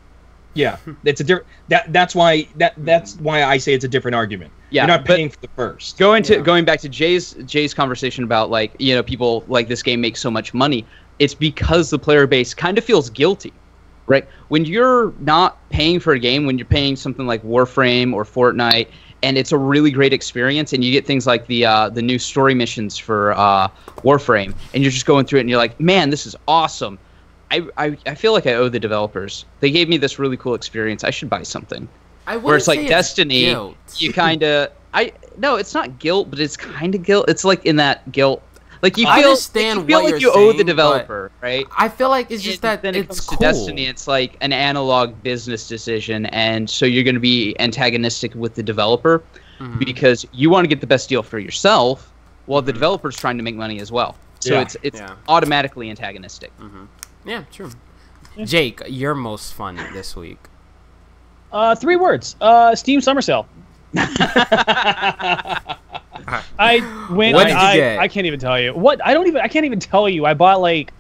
C: Yeah, it's a different. That's why I say it's a different argument.
B: Yeah,
C: you're not paying for the first.
B: Going back to Jay's conversation about, like, you know, people like this game makes so much money. It's because the player base kind of feels guilty, right? When you're not paying for a game, when you're paying something like Warframe or Fortnite, and it's a really great experience, and you get things like the new story missions for Warframe, and you're just going through it, and you're like, man, this is awesome. I feel like I owe the developers. They gave me this really cool experience. I should buy something. Where it's like Destiny, you kind of... No, it's not guilt, but it's kind of guilt. It's like in that guilt... Like, you feel like you owe the developer, right?
A: I feel like it's just that
B: then it
A: it's
B: comes
A: cool.
B: to Destiny, it's like an analog business decision, and so you're going to be antagonistic with the developer because you want to get the best deal for yourself while the developer's trying to make money as well. So it's automatically antagonistic.
A: Yeah, true. Jake, your most fun this week.
D: 3 words. Steam Summer Sale. I went.
A: What did you get?
D: I can't even tell you. I can't even tell you. I bought like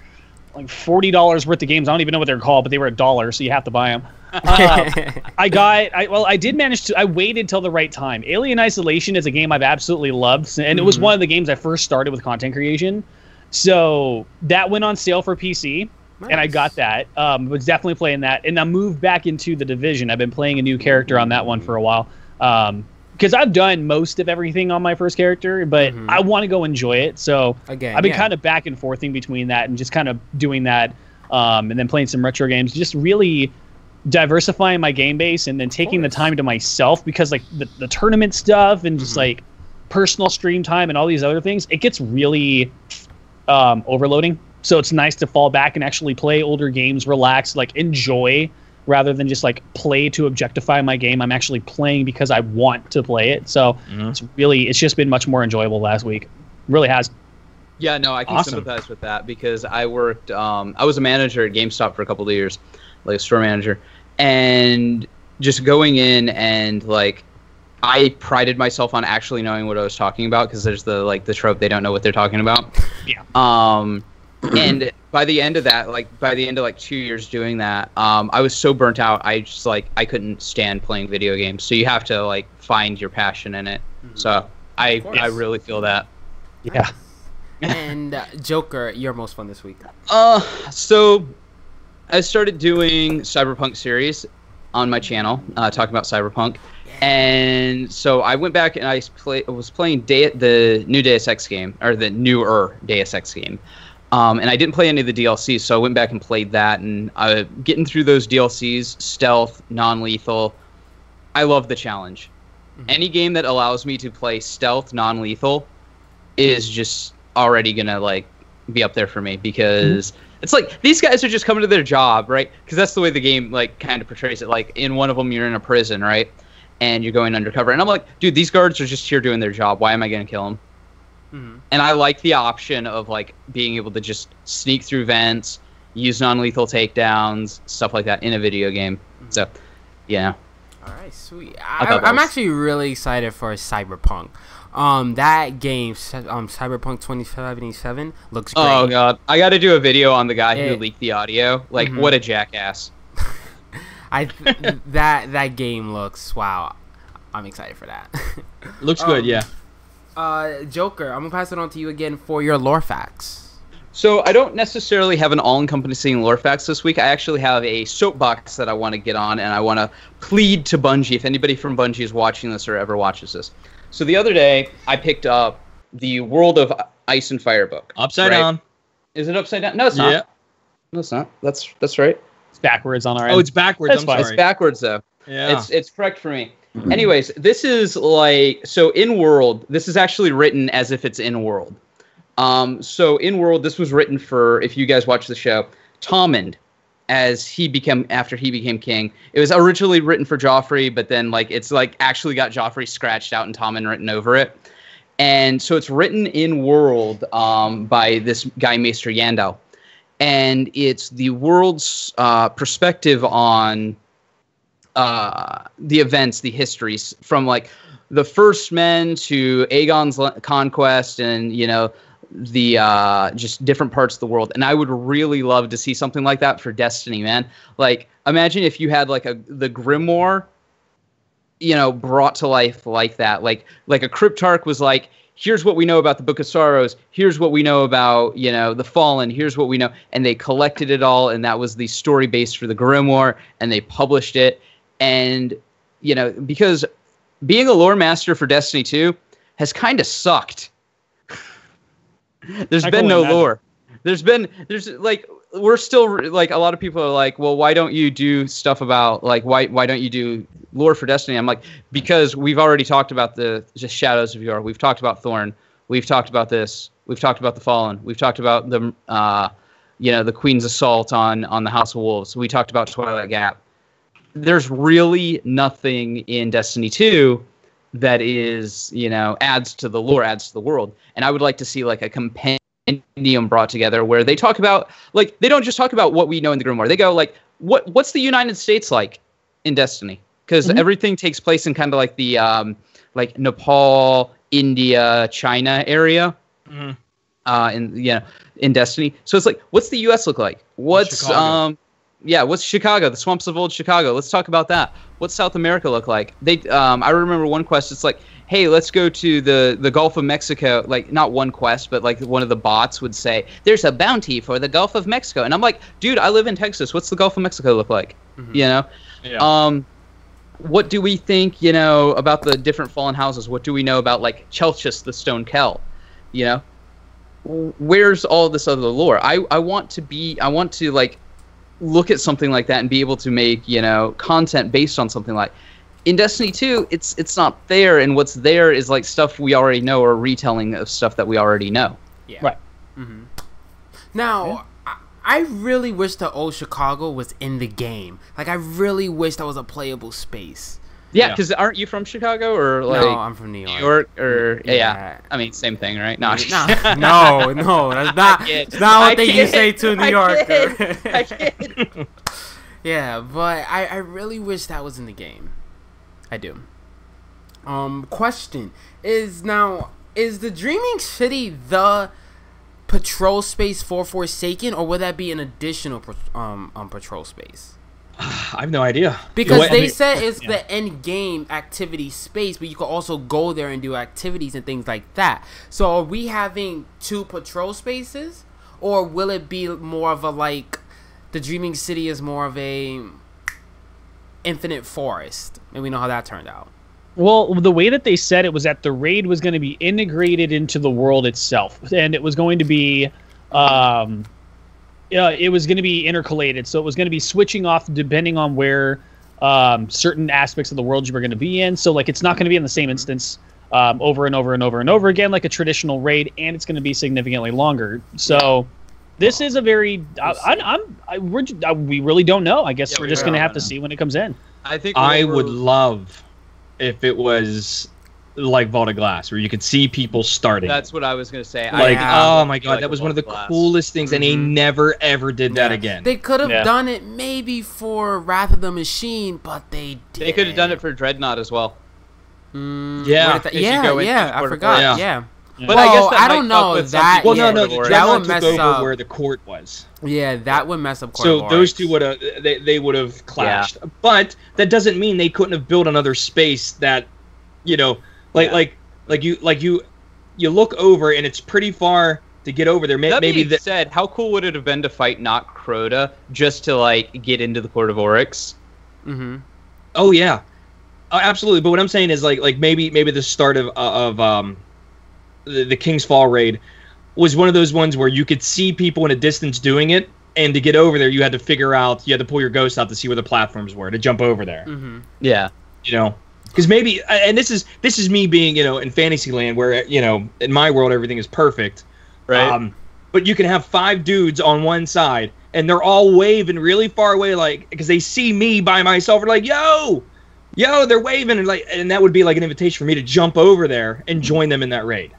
D: like $40 worth of games. I don't even know what they're called, but they were $1, so you have to buy them. I did manage to. I waited till the right time. Alien Isolation is a game I've absolutely loved, and it was one of the games I first started with content creation. So that went on sale for PC, and I got that. Was definitely playing that, and I moved back into the Division. I've been playing a new character on that one for a while. Because I've done most of everything on my first character, but I want to go enjoy it. So I've been kind of back and forthing between that and just kind of doing that, and then playing some retro games. Just really diversifying my game base, and then taking the time to myself, because like the tournament stuff and just like personal stream time and all these other things, it gets really overloading. So it's nice to fall back and actually play older games, relax, like enjoy, rather than just like play to objectify my game. I'm actually playing because I want to play it. So it's just been much more enjoyable last week. It really has.
B: Yeah, no, I can sympathize with that, because I worked, I was a manager at GameStop for a couple of years, like a store manager, and just going in and like, I prided myself on actually knowing what I was talking about, because there's the trope they don't know what they're talking about.
D: Yeah.
B: And by the end of that, by the end of 2 years doing that, I was so burnt out. I just I couldn't stand playing video games. So you have to find your passion in it. So I really feel that.
D: Yeah.
A: And Joker, your most fun this week?
B: So I started doing Cyberpunk series on my channel, talking about Cyberpunk. And so I went back and I was playing the new Deus Ex game, or the newer Deus Ex game. And I didn't play any of the DLCs, so I went back and played that. And getting through those DLCs, stealth, non-lethal, I love the challenge. Any game that allows me to play stealth, non-lethal, is just already gonna be up there for me, because it's these guys are just coming to their job, right? Because that's the way the game kind of portrays it. In one of them, you're in a prison, right? And you're going undercover. And I'm like, dude, these guards are just here doing their job. Why am I going to kill them? And I like the option of being able to just sneak through vents, use non-lethal takedowns, stuff like that in a video game. So, yeah.
A: All right, sweet. I'm actually really excited for Cyberpunk. That game, Cyberpunk 2077, looks great.
B: Oh god, I got to do a video on the guy who leaked the audio. What a jackass.
A: That game looks, wow. I'm excited for that.
C: Looks good, yeah.
A: Joker, I'm gonna pass it on to you again for your lore facts.
B: So I don't necessarily have an all-encompassing lore facts this week. I actually have a soapbox that I want to get on, and I want to plead to Bungie, if anybody from Bungie is watching this or ever watches this. So the other day, I picked up the World of Ice and Fire book.
C: Upside down.
B: Is it upside down? No, it's not. Yeah. No, it's not. That's right.
D: It's backwards on our end.
C: Oh, it's backwards. I'm sorry.
B: It's backwards, though.
C: Yeah.
B: It's correct for me. Anyways, this is so in world, this is actually written as if it's in world. So in world, this was written for, if you guys watch the show, Tormund, after he became king. It was originally written for Joffrey, but then it's actually got Joffrey scratched out and Tormund written over it. And so it's written in world by this guy Maester Yandel. And it's the world's perspective on the events, the histories, from the First Men to Aegon's conquest, and the just different parts of the world. And I would really love to see something like that for Destiny, man. Imagine if you had the Grimoire, brought to life like that. Like a Cryptarch was here's what we know about the Book of Sorrows, here's what we know about the Fallen, here's what we know, and they collected it all, and that was the story base for the Grimoire, and they published it. And because being a lore master for Destiny 2 has kind of sucked. There's been no lore. We're still a lot of people are well, why don't you do stuff about why don't you do lore for Destiny? I'm because we've already talked about the Shadows of Yore. We've talked about Thorn. We've talked about this. We've talked about the Fallen. We've talked about the the Queen's Assault on the House of Wolves. We talked about Twilight Gap. There's really nothing in Destiny 2 that is, adds to the lore, adds to the world. And I would like to see a compendium brought together where they talk about, they don't just talk about what we know in the Grimoire. They go what's the United States like in Destiny? Because everything takes place in kind of the Nepal, India, China area. in Destiny. So it's like, what's the U.S. look like? What's what's Chicago? The swamps of old Chicago. Let's talk about that. What's South America look like? I remember one quest. It's like, hey, let's go to the Gulf of Mexico. Like, not one quest, but like one of the bots would say, there's a bounty for the Gulf of Mexico. And I'm like, dude, I live in Texas. What's the Gulf of Mexico look like? You know? Yeah. What do we think, about the different fallen houses? What do we know about, like, Chelchis, the Stone Kell? Where's all this other lore? I want to like look at something like that and be able to make, content based on something like. In Destiny 2, it's not there, and what's there is like stuff we already know or retelling of stuff that we already know.
A: Yeah.
D: Right.
A: Now, I really wish the old Chicago was in the game. Like, I really wish that was a playable space.
B: Yeah, because aren't you from Chicago or like?
A: No, I'm from New York.
B: New York or yeah. I mean, same thing, right? No,
A: no, that's not. It's not what they you say to a New Yorker.
B: I kid.
A: Yeah, but I really wish that was in the game. I do. Question is the Dreaming City the patrol space for Forsaken, or would that be an additional patrol space?
C: I have no idea.
A: Because they said it's the end game activity space, but you can also go there and do activities and things like that. So are we having 2 patrol spaces, or will it be more of a like the Dreaming City is more of a infinite forest, and we know how that turned out?
D: Well, the way that they said it was that the raid was going to be integrated into the world itself, and it was going to be, it was going to be intercalated. So it was going to be switching off depending on where certain aspects of the world you were going to be in. So like, it's not going to be in the same instance over and over and over and over again like a traditional raid, and it's going to be significantly longer. So this is a very we really don't know. I guess we're just going to have to see when it comes in.
C: I think I would love if it was like Vault of Glass, where you could see people starting.
B: That's what I was going to say.
C: Like, oh my god, that was one of the coolest things, and they never, ever did that again.
A: They could have done it maybe for Wrath of the Machine, but they didn't.
B: They could have done it for Dreadnought as well.
A: I forgot. Yeah.
B: But I guess that
A: I don't know that.
C: Well, no, the
A: that would
C: mess
A: mess up
C: where the court was.
A: Yeah, that would mess up court.
C: So those two would have they would have clashed. Yeah. But that doesn't mean they couldn't have built another space that, like you look over and it's pretty far to get over there.
B: Maybe that said, how cool would it have been to fight Noct Crota just to like get into the Court of Oryx?
C: Oh yeah, absolutely. But what I'm saying is like maybe the start of the King's Fall raid was one of those ones where you could see people in a distance doing it, and to get over there, you had to pull your ghost out to see where the platforms were to jump over there.
B: Yeah,
C: because maybe, and this is me being in Fantasyland where in my world everything is perfect,
B: right?
C: But you can have 5 dudes on one side, and they're all waving really far away, like because they see me by myself, and like yo, they're waving, and that would be like an invitation for me to jump over there and join them in that raid.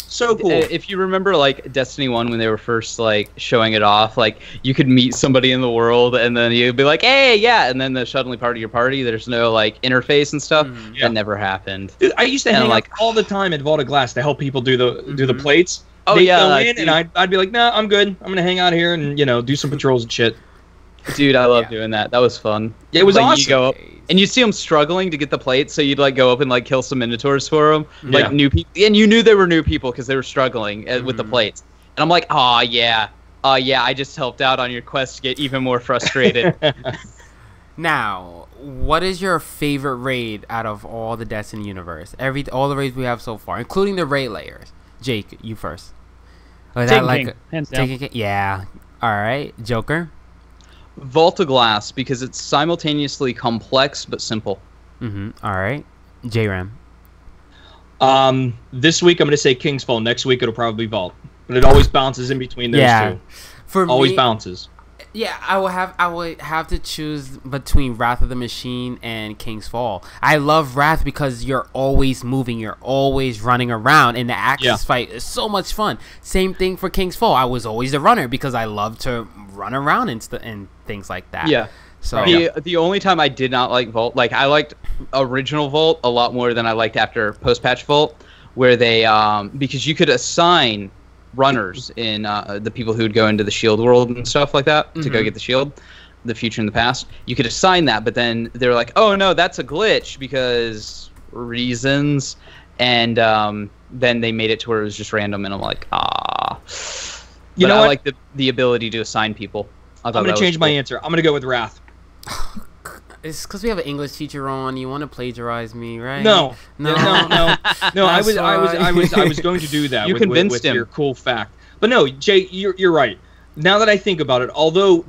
C: So cool.
B: If you remember, like Destiny 1 when they were first like showing it off, like you could meet somebody in the world, and then you'd be like, "Hey, yeah," and then they're suddenly part of your party. There's no like interface and stuff. That never happened.
C: Dude, I used to hang out all the time at Vault of Glass to help people do the plates.
B: Oh
C: They'd go in, and I'd be like, "Nah, I'm good. I'm gonna hang out here and do some patrols and shit."
B: Dude, I love doing that. That was fun.
C: It was awesome.
B: You go up, and you see them struggling to get the plates, so you'd like go up and like kill some Minotaurs for them, like new people, and you knew they were new people because they were struggling with the plates. And I'm like, oh yeah, I just helped out on your quest to get even more frustrated.
A: Now, what is your favorite raid out of all the Destiny universe? All the raids we have so far, including the raid layers. Jake, you first.
D: Hands down.
A: Yeah. All right, Joker.
B: Vault of Glass, because it's simultaneously complex but simple.
A: All right, J-Ram.
C: This week I'm going to say King's Fall. Next week it'll probably be Vault, but it always bounces in between those two.
A: For
C: always
A: me,
C: bounces.
A: Yeah, I would have to choose between Wrath of the Machine and King's Fall. I love Wrath because you're always moving, you're always running around, and the Axis fight is so much fun. Same thing for King's Fall. I was always the runner because I love to run around and things like that.
B: Yeah.
A: So
B: the only time I did not like Vault, like I liked original Vault a lot more than I liked after post-patch Vault, where they because you could assign runners in the people who would go into the shield world and stuff like that to go get the shield, the future and the past. You could assign that, but then they're like, oh no, that's a glitch because reasons, and then they made it to where it was just random, and I'm like, you know, I like the ability to assign people.
C: I'm gonna change my answer. I'm gonna go with Wrath.
A: It's because we have an English teacher on. You want to plagiarize me, right?
C: No. I was going to do that.
B: You convinced him.
C: Your cool fact, but no, Jay, you're right. Now that I think about it, although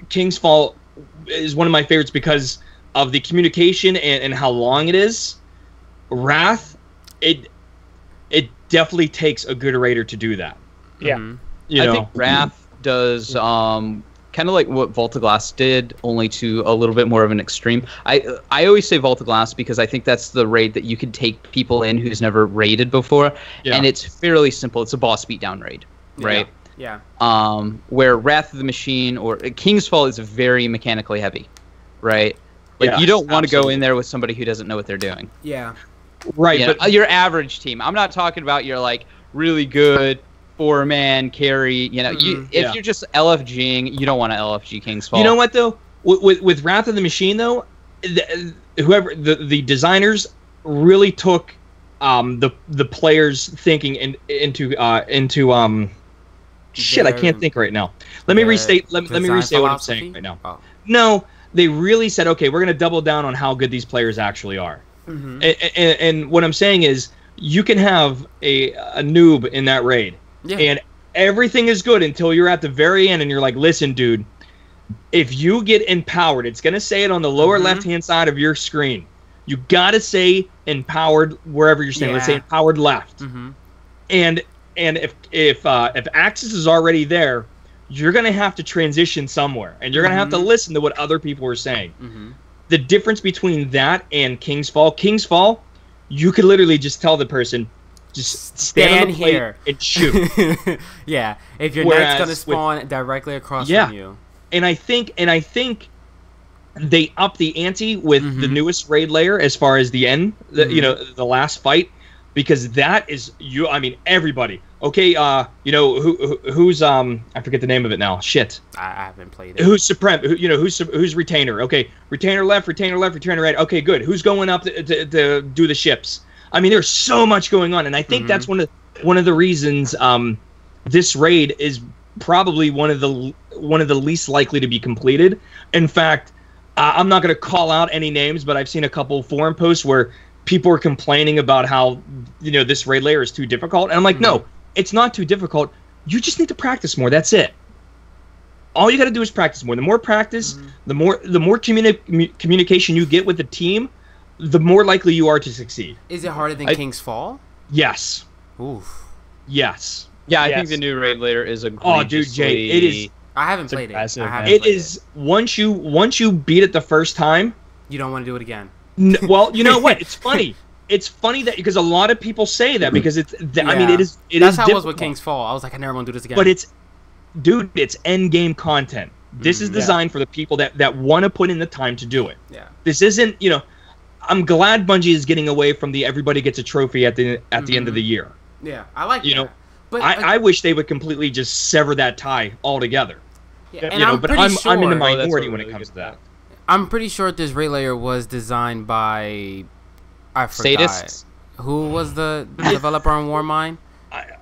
C: King's Fall is one of my favorites because of the communication and how long it is, Wrath, it definitely takes a good raider to do that.
D: Yeah,
B: I think Wrath does kind of like what Voltaglass did, only to a little bit more of an extreme. I always say Voltaglass because I think that's the raid that you could take people in who's never raided before, and it's fairly simple. It's a boss beatdown raid, right?
A: Yeah.
B: Where Wrath of the Machine or King's Fall is very mechanically heavy, right? Like you don't want to go in there with somebody who doesn't know what they're doing.
A: Yeah.
C: Right,
B: but your average team. I'm not talking about your like really good 4-man carry. You know, if you're just LFGing, you don't want to LFG King's Fall.
C: You know what though? With Wrath of the Machine though, the designers really took the players' thinking into shit. I can't think right now. Let me restate. Let me restate what I'm saying right now.
A: Oh.
C: No, they really said, okay, we're gonna double down on how good these players actually are. And what I'm saying is, you can have a noob in that raid. Yeah. And everything is good until you're at the very end and you're like, listen, dude, if you get empowered, it's going to say it on the lower left-hand side of your screen. You got to say empowered wherever you're saying. Let's say empowered left. And if access is already there, you're going to have to transition somewhere. And you're going to have to listen to what other people are saying. The difference between that and King's Fall, you could literally just tell the person, just stand on the plate here and shoot.
A: Yeah, if your knight's gonna spawn directly across from you.
C: And I think they up the ante with the newest raid layer as far as the end, the last fight, because that is everybody. Okay, who's I forget the name of it now. Shit.
A: I haven't played it.
C: Who's Supreme? Who's Retainer? Okay, Retainer left, Retainer right. Okay, good. Who's going up to do the ships? I mean, there's so much going on, and I think that's one of the reasons this raid is probably one of the least likely to be completed. In fact, I'm not going to call out any names, but I've seen a couple forum posts where people are complaining about how this raid layer is too difficult, and I'm like, no, it's not too difficult. You just need to practice more. That's it. All you got to do is practice more. The more practice, the more communication you get with the team, the more likely you are to succeed.
A: Is it harder than King's Fall?
C: Yes.
A: Oof.
C: Yes.
B: Yeah, I think the new raid layer is a.
C: Oh, dude, Jay, it is.
A: I haven't played it.
C: It is once you beat it the first time,
A: you don't want to do it again.
C: Well, you know what? It's funny. It's funny that because a lot of people say that because it's. I mean, it is.
A: That's how it was with King's Fall. I was like, I never want to do this again.
C: But it's endgame content. This is designed for the people that want to put in the time to do it.
A: Yeah.
C: This isn't. I'm glad Bungie is getting away from the everybody gets a trophy at the end of the year.
A: Yeah, I like that.
C: But I wish they would completely just sever that tie altogether.
A: Yeah, and I'm
C: in the minority when it comes to that.
A: I'm pretty sure this raid layer was designed by
B: Sadists.
A: Who was the developer on Warmind?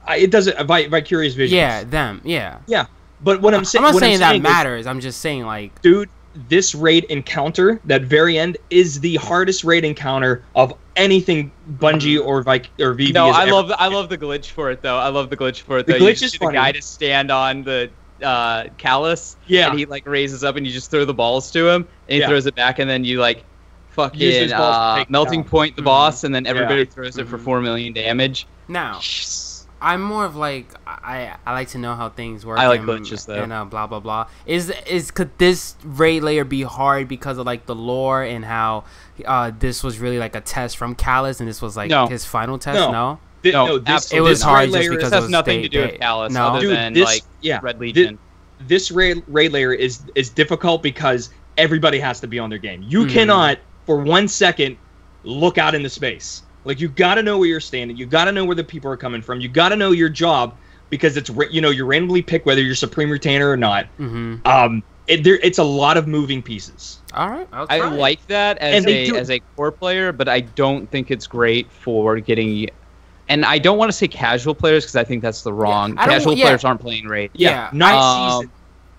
C: It doesn't by Curious Visions.
A: Yeah, them. Yeah.
C: Yeah, but what I'm saying,
A: I'm not saying that matters. I'm just saying like,
C: dude, this raid encounter, that very end, is the hardest raid encounter of anything Bungie or VB.
B: No, I love the glitch for it though. The
C: glitch is funny.
B: The guy to stand on the callus.
C: Yeah.
B: And he like raises up and you just throw the balls to him and he throws it back and then you like fucking melting point the boss and then everybody throws it for 4 million damage.
A: Now, I'm more of like I like to know how things work.
B: I like glitches though.
A: And blah blah blah. Could this raid layer be hard because of like the lore and how this was really like a test from Callus and this was like his final test? No.
C: It
A: was hard just because
B: it has nothing to do with Callus other than Red Legion.
C: This raid layer is difficult because everybody has to be on their game. You cannot for 1 second look out into space. Like, you got to know where you're standing. You got to know where the people are coming from. You got to know your job, because it's, you know, you randomly pick whether you're Supreme Retainer or not. It's a lot of moving pieces.
A: All right,
B: I like that as a core player, but I don't think it's great for getting. And I don't want to say casual players, because I think that's the wrong. Casual players aren't playing raid.
C: Not season.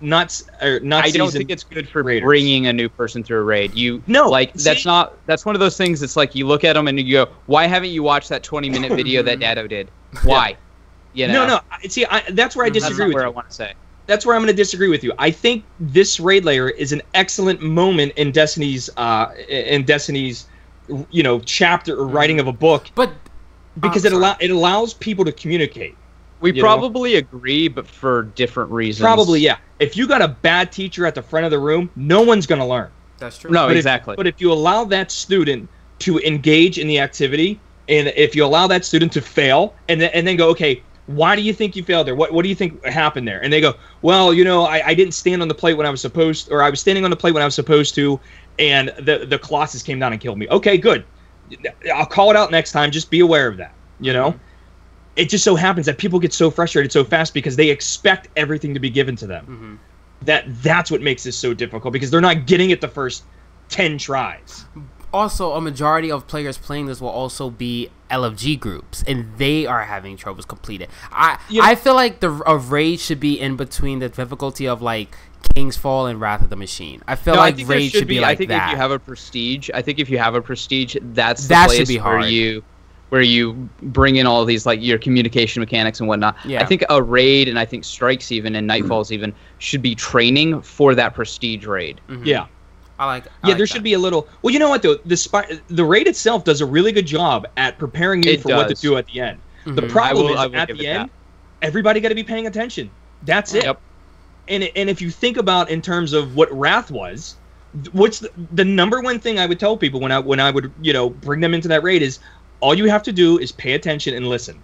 B: I don't think it's good for bringing a new person through a raid. That's one of those things. It's like you look at them and you go, "Why haven't you watched that 20-minute video that Dado did? Why?" You know?
C: No. See, that's where I disagree with you.
B: I want to say.
C: That's where I'm going to disagree with you. I think this raid layer is an excellent moment in Destiny's, you know, chapter or writing of a book.
A: But
C: because it allows people to communicate.
B: We probably agree, but for different reasons.
C: Probably, yeah. If you got a bad teacher at the front of the room, no one's going to learn.
A: That's true.
B: No, exactly.
C: But if you allow that student to engage in the activity, and if you allow that student to fail, and then go, okay, why do you think you failed there? What do you think happened there? And they go, well, you know, I didn't stand on the plate when I was supposed, or I was standing on the plate when I was supposed to, and the Colossus came down and killed me. Okay, good. I'll call it out next time. Just be aware of that, you know? It just so happens that people get so frustrated so fast because they expect everything to be given to them. That's what makes this so difficult, because they're not getting it the first 10 tries.
A: Also, a majority of players playing this will also be LFG groups, and they are having troubles completed. I feel like a raid should be in between the difficulty of like King's Fall and Wrath of the Machine. I feel like raid should be like that.
B: I think if you have a prestige, that's the place
A: should be hard.
B: where you bring in all of these, like, your communication mechanics and whatnot.
A: Yeah.
B: I think a raid, and I think strikes even, and nightfalls even, should be training for that prestige raid.
C: Yeah.
A: There
C: should be a little. Well, you know what though, the raid itself does a really good job at preparing you for what to do at the end. The problem is at the end, everybody got to be paying attention. That's it. Yep. And if you think about in terms of what Wrath was, what's the number one thing I would tell people when I would, you know, bring them into that raid is, all you have to do is pay attention and listen.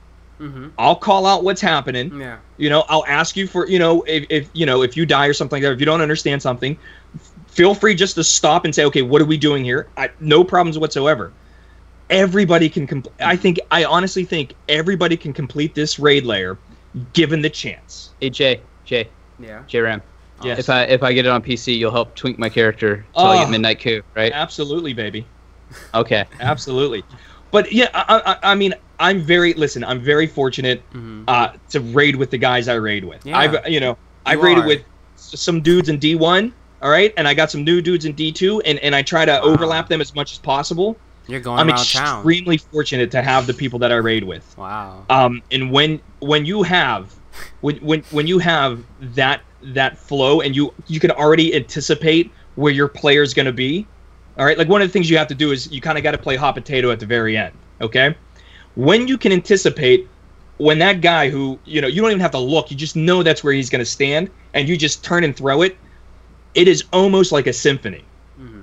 C: I'll call out what's happening. Yeah. You know, I'll ask you for, you know, if you die or something like that, if you don't understand something, feel free just to stop and say, okay, what are we doing here? No problems whatsoever. Everybody can I honestly think everybody can complete this raid layer given the chance.
B: Hey, Jay.
A: Yeah.
B: J-Ram.
C: Yes.
B: If I get it on PC, you'll help tweak my character till I get Midnight Coup, right?
C: Absolutely, baby.
B: Okay.
C: Absolutely. But yeah, I mean, I'm very fortunate to raid with the guys I raid with. Yeah. I raided with some dudes in D1, all right, and I got some new dudes in D2, and I try to overlap them as much as possible.
A: You're going around town.
C: I'm extremely fortunate to have the people that I raid with.
A: Wow.
C: And when you have that flow, and you can already anticipate where your player's going to be. All right, like one of the things you have to do is you kind of got to play hot potato at the very end, okay? When you can anticipate when that guy who, you know, you don't even have to look, you just know that's where he's going to stand, and you just turn and throw it, it is almost like a symphony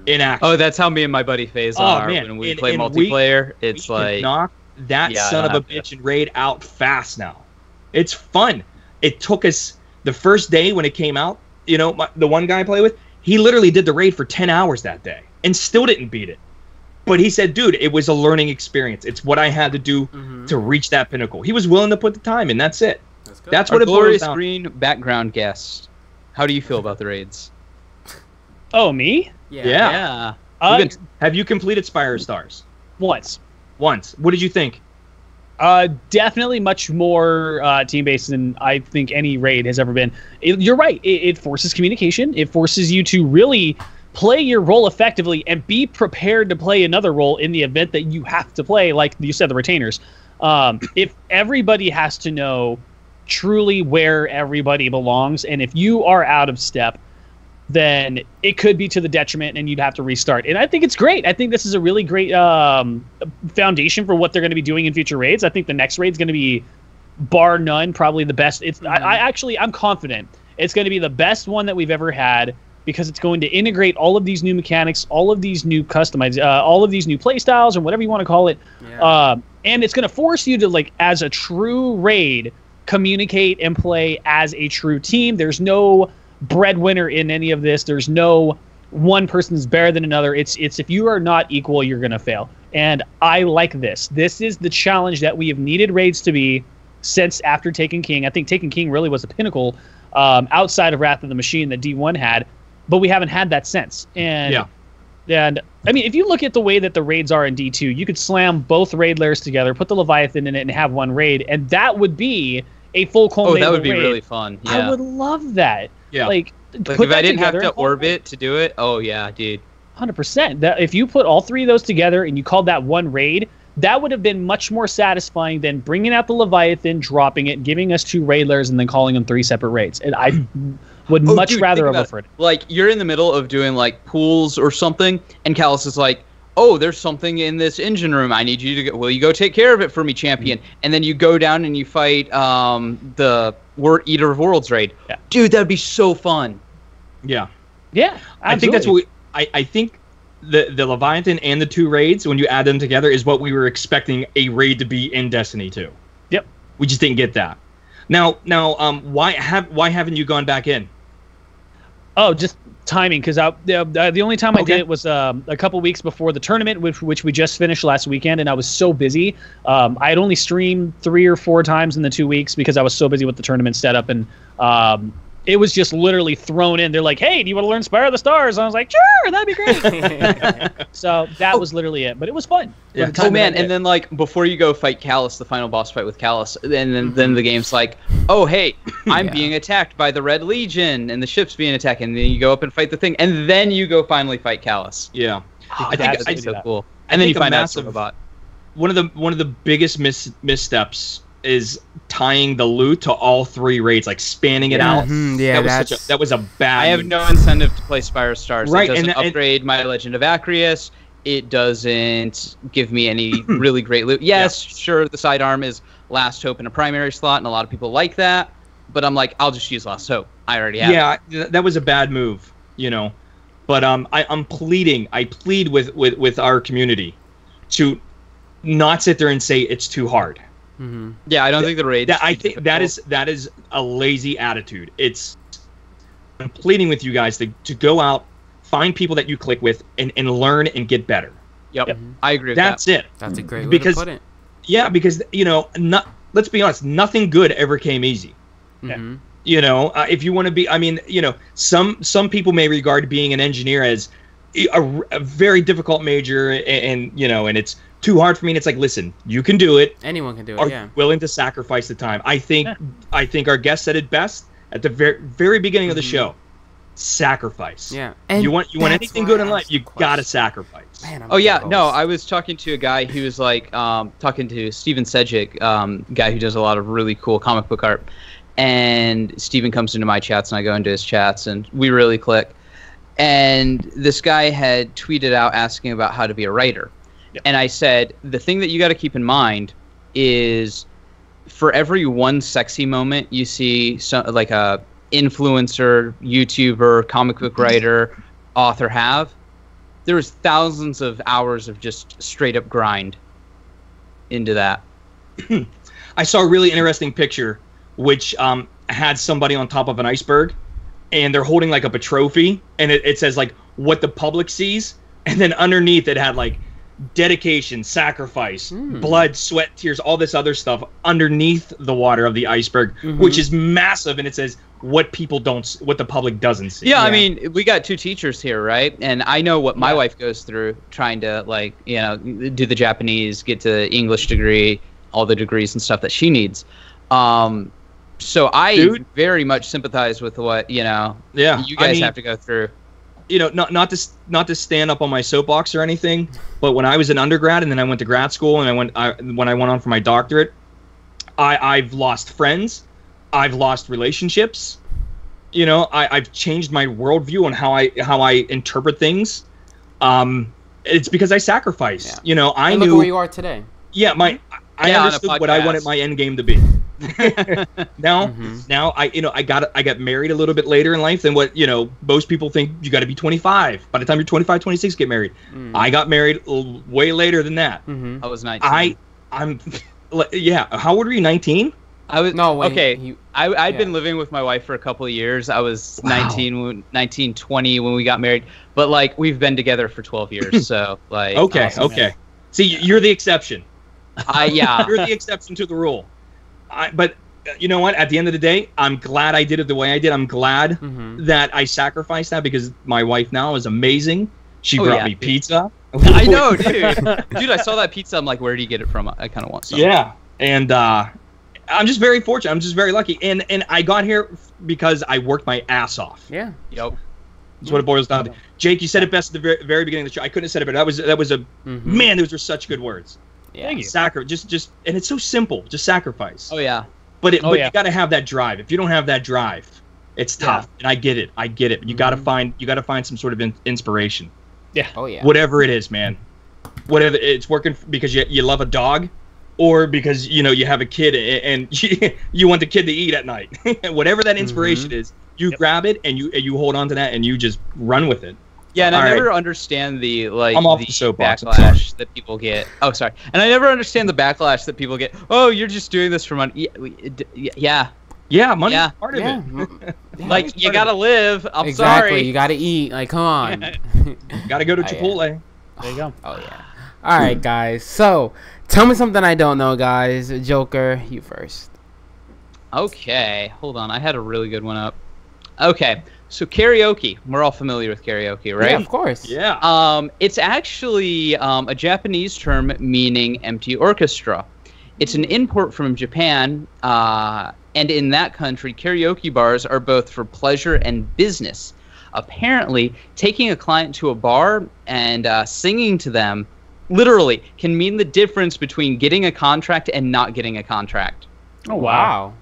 C: in action.
B: Oh, that's how me and my buddy Faison are when we play multiplayer. It's like...
C: can knock that son of a bitch and raid out fast now. It's fun. It took us the first day when it came out, you know, the one guy I play with, he literally did the raid for 10 hours that day and still didn't beat it. But he said, dude, it was a learning experience. It's what I had to do to reach that pinnacle. He was willing to put the time in. That's it. That's what it boils down.
B: Green background guest. How do you feel about the raids?
D: Oh, me?
C: Yeah. Have you completed Spire of Stars?
D: Once.
C: What did you think?
D: Definitely much more team-based than I think any raid has ever been. You're right. It forces communication. It forces you to really play your role effectively and be prepared to play another role in the event that you have to play, like you said, the retainers. If everybody has to know truly where everybody belongs, and if you are out of step, then it could be to the detriment and you'd have to restart. And I think it's great. I think this is a really great foundation for what they're going to be doing in future raids. I think the next raid's going to be, bar none, probably the best. I'm confident it's going to be the best one that we've ever had, because it's going to integrate all of these new mechanics, all of these new customized, all of these new play styles, and whatever you want to call it. Yeah. And it's going to force you to, like, as a true raid, communicate and play as a true team. There's no breadwinner in any of this. There's no one person's better than another. It's if you are not equal, you're gonna fail. And I like this. This is the challenge that we have needed raids to be since after Taken King. I think Taken King really was a pinnacle outside of Wrath of the Machine that D1 had, but we haven't had that since. And I mean, if you look at the way that the raids are in D2, you could slam both raid layers together, put the Leviathan in it, and have one raid, and that would be a full culmination.
B: Oh, that would be
D: raid.
B: really fun. Yeah.
D: I would love that.
C: Yeah.
D: Like
B: if I didn't have to orbit to do it, oh yeah, dude.
D: 100%. That if you put all three of those together and you called that one raid, that would have been much more satisfying than bringing out the Leviathan, dropping it, giving us 2 raid layers, and then calling them 3 separate raids. And I would much rather have preferred it.
B: Like, you're in the middle of doing, like, pools or something, and Callus is like, oh, there's something in this engine room. I need you to go. Will you go take care of it for me, champion? And then you go down and you fight the Eater of Worlds raid.
D: Yeah.
B: Dude, that would be so fun.
C: Yeah.
D: Yeah, absolutely.
C: I think that's what I think the Leviathan and the 2 raids, when you add them together, is what we were expecting a raid to be in Destiny 2.
D: Yep.
C: We just didn't get that. Now, why haven't you gone back in?
D: Oh, just timing, because the only time I did it was a couple weeks before the tournament, which we just finished last weekend, and I was so busy. I had only streamed 3 or 4 times in the 2 weeks because I was so busy with the tournament setup, and it was just literally thrown in. They're like, hey, do you want to learn Spire of the Stars? And I was like, sure, that'd be great. So that was literally it, but it was fun.
C: Yeah.
B: Oh, man, and then, like, before you go fight Callus, the final boss fight with Callus, and then the game's like, oh, hey, I'm being attacked by the Red Legion, and the ship's being attacked, and then you go up and fight the thing, and then you go finally fight Callus.
C: Yeah.
B: I think that's so cool. And then you find out it's a robot.
C: One of the biggest missteps is tying the loot to all 3 raids, like spanning it out.
A: Yeah,
C: that was a bad.
B: I have no incentive to play Spire of Stars.
C: Right,
B: It doesn't upgrade my Legend of Acrius. It doesn't give me any really great loot. Yes, sure, the sidearm is Last Hope in a primary slot, and a lot of people like that. But I'm like, I'll just use Last Hope. I already have.
C: Yeah, that was a bad move, you know. But I'm pleading. I plead with our community to not sit there and say it's too hard.
B: Yeah, I don't think the raid.
C: I think that is a lazy attitude. I'm pleading with you guys to go out, find people that you click with, and learn and get better.
B: Yep. I agree with
C: That's
B: that.
C: it.
A: That's a great way to put it.
C: Yeah, because, you know, let's be honest, nothing good ever came easy. You know, if you want to be, I mean, you know, some people may regard being an engineer as a very difficult major, and you know, and it's too hard for me. And it's like, listen, you can do it.
A: Anyone can do it.
C: Are you willing to sacrifice the time? I think our guest said it best at the very beginning of the show. Sacrifice.
A: Yeah.
C: And you want anything good in life, you gotta sacrifice.
A: Man,
B: oh yeah, no, I was talking to a guy who was like talking to Steven Sedgwick, guy who does a lot of really cool comic book art. And Steven comes into my chats, and I go into his chats, and we really click. And this guy had tweeted out asking about how to be a writer. Yep. And I said, the thing that you got to keep in mind is for every one sexy moment you see, like a influencer, YouTuber, comic book writer, author have, there's thousands of hours of just straight up grind into that.
C: I saw a really interesting picture which had somebody on top of an iceberg, and they're holding like up a trophy, and it says like what the public sees, and then underneath it had like dedication, sacrifice, blood, sweat, tears, all this other stuff underneath the water of the iceberg, which is massive, and it says what the public doesn't see.
B: Yeah, I mean, we got 2 teachers here, right? And I know what my wife goes through trying to, like, you know, do the Japanese, get to English degree, all the degrees and stuff that she needs. So I very much sympathize with what, you know, you guys have to go through.
C: You know, not to stand up on my soapbox or anything, but when I was an undergrad and then I went to grad school and when I went on for my doctorate, I've lost friends, I've lost relationships. You know, I've changed my worldview on how I interpret things. It's because I sacrificed. Yeah. You know, I knew
A: look where you are today.
C: Yeah, I understood what I wanted my end game to be. Now I got married a little bit later in life than what, you know, most people think you got to be 25. By the time you're 25, 26, get married. I got married way later than that.
B: I was 19.
C: I'm yeah. How old were you? 19?
B: I was
A: No, when
B: okay. I'd
A: yeah.
B: been living with my wife for a couple of years. I was 19, 20 when we got married. But like we've been together for 12 years. So like
C: Okay,
D: Awesome,
C: okay. See, you're the exception.
B: yeah.
C: You're the exception to the rule. But you know what? At the end of the day, I'm glad I did it the way I did. I'm glad that I sacrificed that because my wife now is amazing. She brought me pizza.
B: I know, dude. Dude, I saw that pizza. I'm like, where do you get it from? I kind of want some.
C: Yeah, and I'm just very fortunate. I'm just very lucky, and I got here because I worked my ass off.
A: Yeah.
B: Yep.
C: That's what it boils down to. Jake, you said it best at the very beginning of the show. I couldn't have said it better. That was a man. Those were such good words.
A: Yeah.
C: Just and it's so simple. Just sacrifice.
B: Oh yeah.
C: But you got to have that drive. If you don't have that drive, it's tough. And I get it. You got to find some sort of inspiration.
D: Yeah.
A: Oh yeah.
C: Whatever it is, man. Whatever it's working because you love a dog, or because you have a kid and you want the kid to eat at night. Whatever that inspiration is, you grab it and you hold on to that and you just run with it.
B: Yeah, and
C: All
B: I
C: right.
B: never understand the
C: I'm off the soapbox.
B: backlash that people get. Oh, sorry. And I never understand the backlash that people get. Oh, you're just doing this for money. Yeah.
C: Yeah, money's part of it.
B: Like you gotta live. I'm
A: exactly.
B: sorry.
A: You gotta eat. Like, come on.
C: Gotta go to Chipotle.
D: There you go.
A: Oh yeah. All right, guys. So, tell me something I don't know, guys. Joker, you first.
B: Okay, hold on. I had a really good one up. Okay, so karaoke. We're all familiar with karaoke, right?
A: Yeah, of course.
C: Yeah.
B: It's actually a Japanese term meaning empty orchestra. It's an import from Japan, and in that country, karaoke bars are both for pleasure and business. Apparently, taking a client to a bar and singing to them literally can mean the difference between getting a contract and not getting a contract.
A: Oh wow,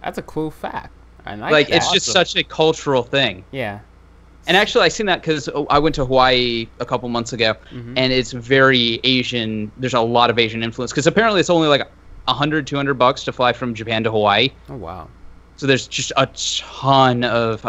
A: that's a cool fact. I like that.
B: It's just such a cultural thing.
A: Yeah.
B: And actually, I seen that because I went to Hawaii a couple months ago, and it's very Asian. There's a lot of Asian influence because apparently it's only like $100-$200 to fly from Japan to Hawaii.
A: Oh wow.
B: So there's just a ton of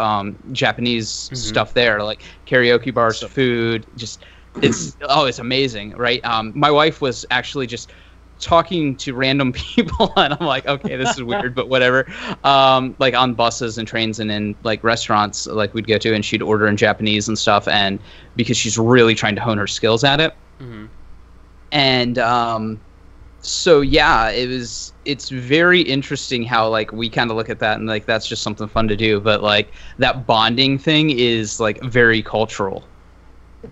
B: Japanese stuff there, like karaoke bars, food. Just it's amazing, right? My wife was actually just talking to random people, and I'm like, okay, this is weird, but whatever. Like on buses and trains and in like restaurants, like we'd go to, and she'd order in Japanese and stuff, and because she's really trying to hone her skills at it. And so yeah, it's very interesting how like we kind of look at that and like that's just something fun to do, but like that bonding thing is like very cultural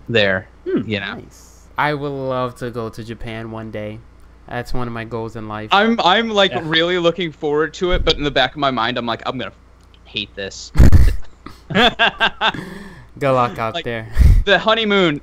B: there.
A: Nice. I would love to go to Japan one day. That's one of my goals in life.
B: I'm like really looking forward to it, but in the back of my mind I'm like, I'm gonna hate this.
A: Good luck out
B: like,
A: there.
B: The honeymoon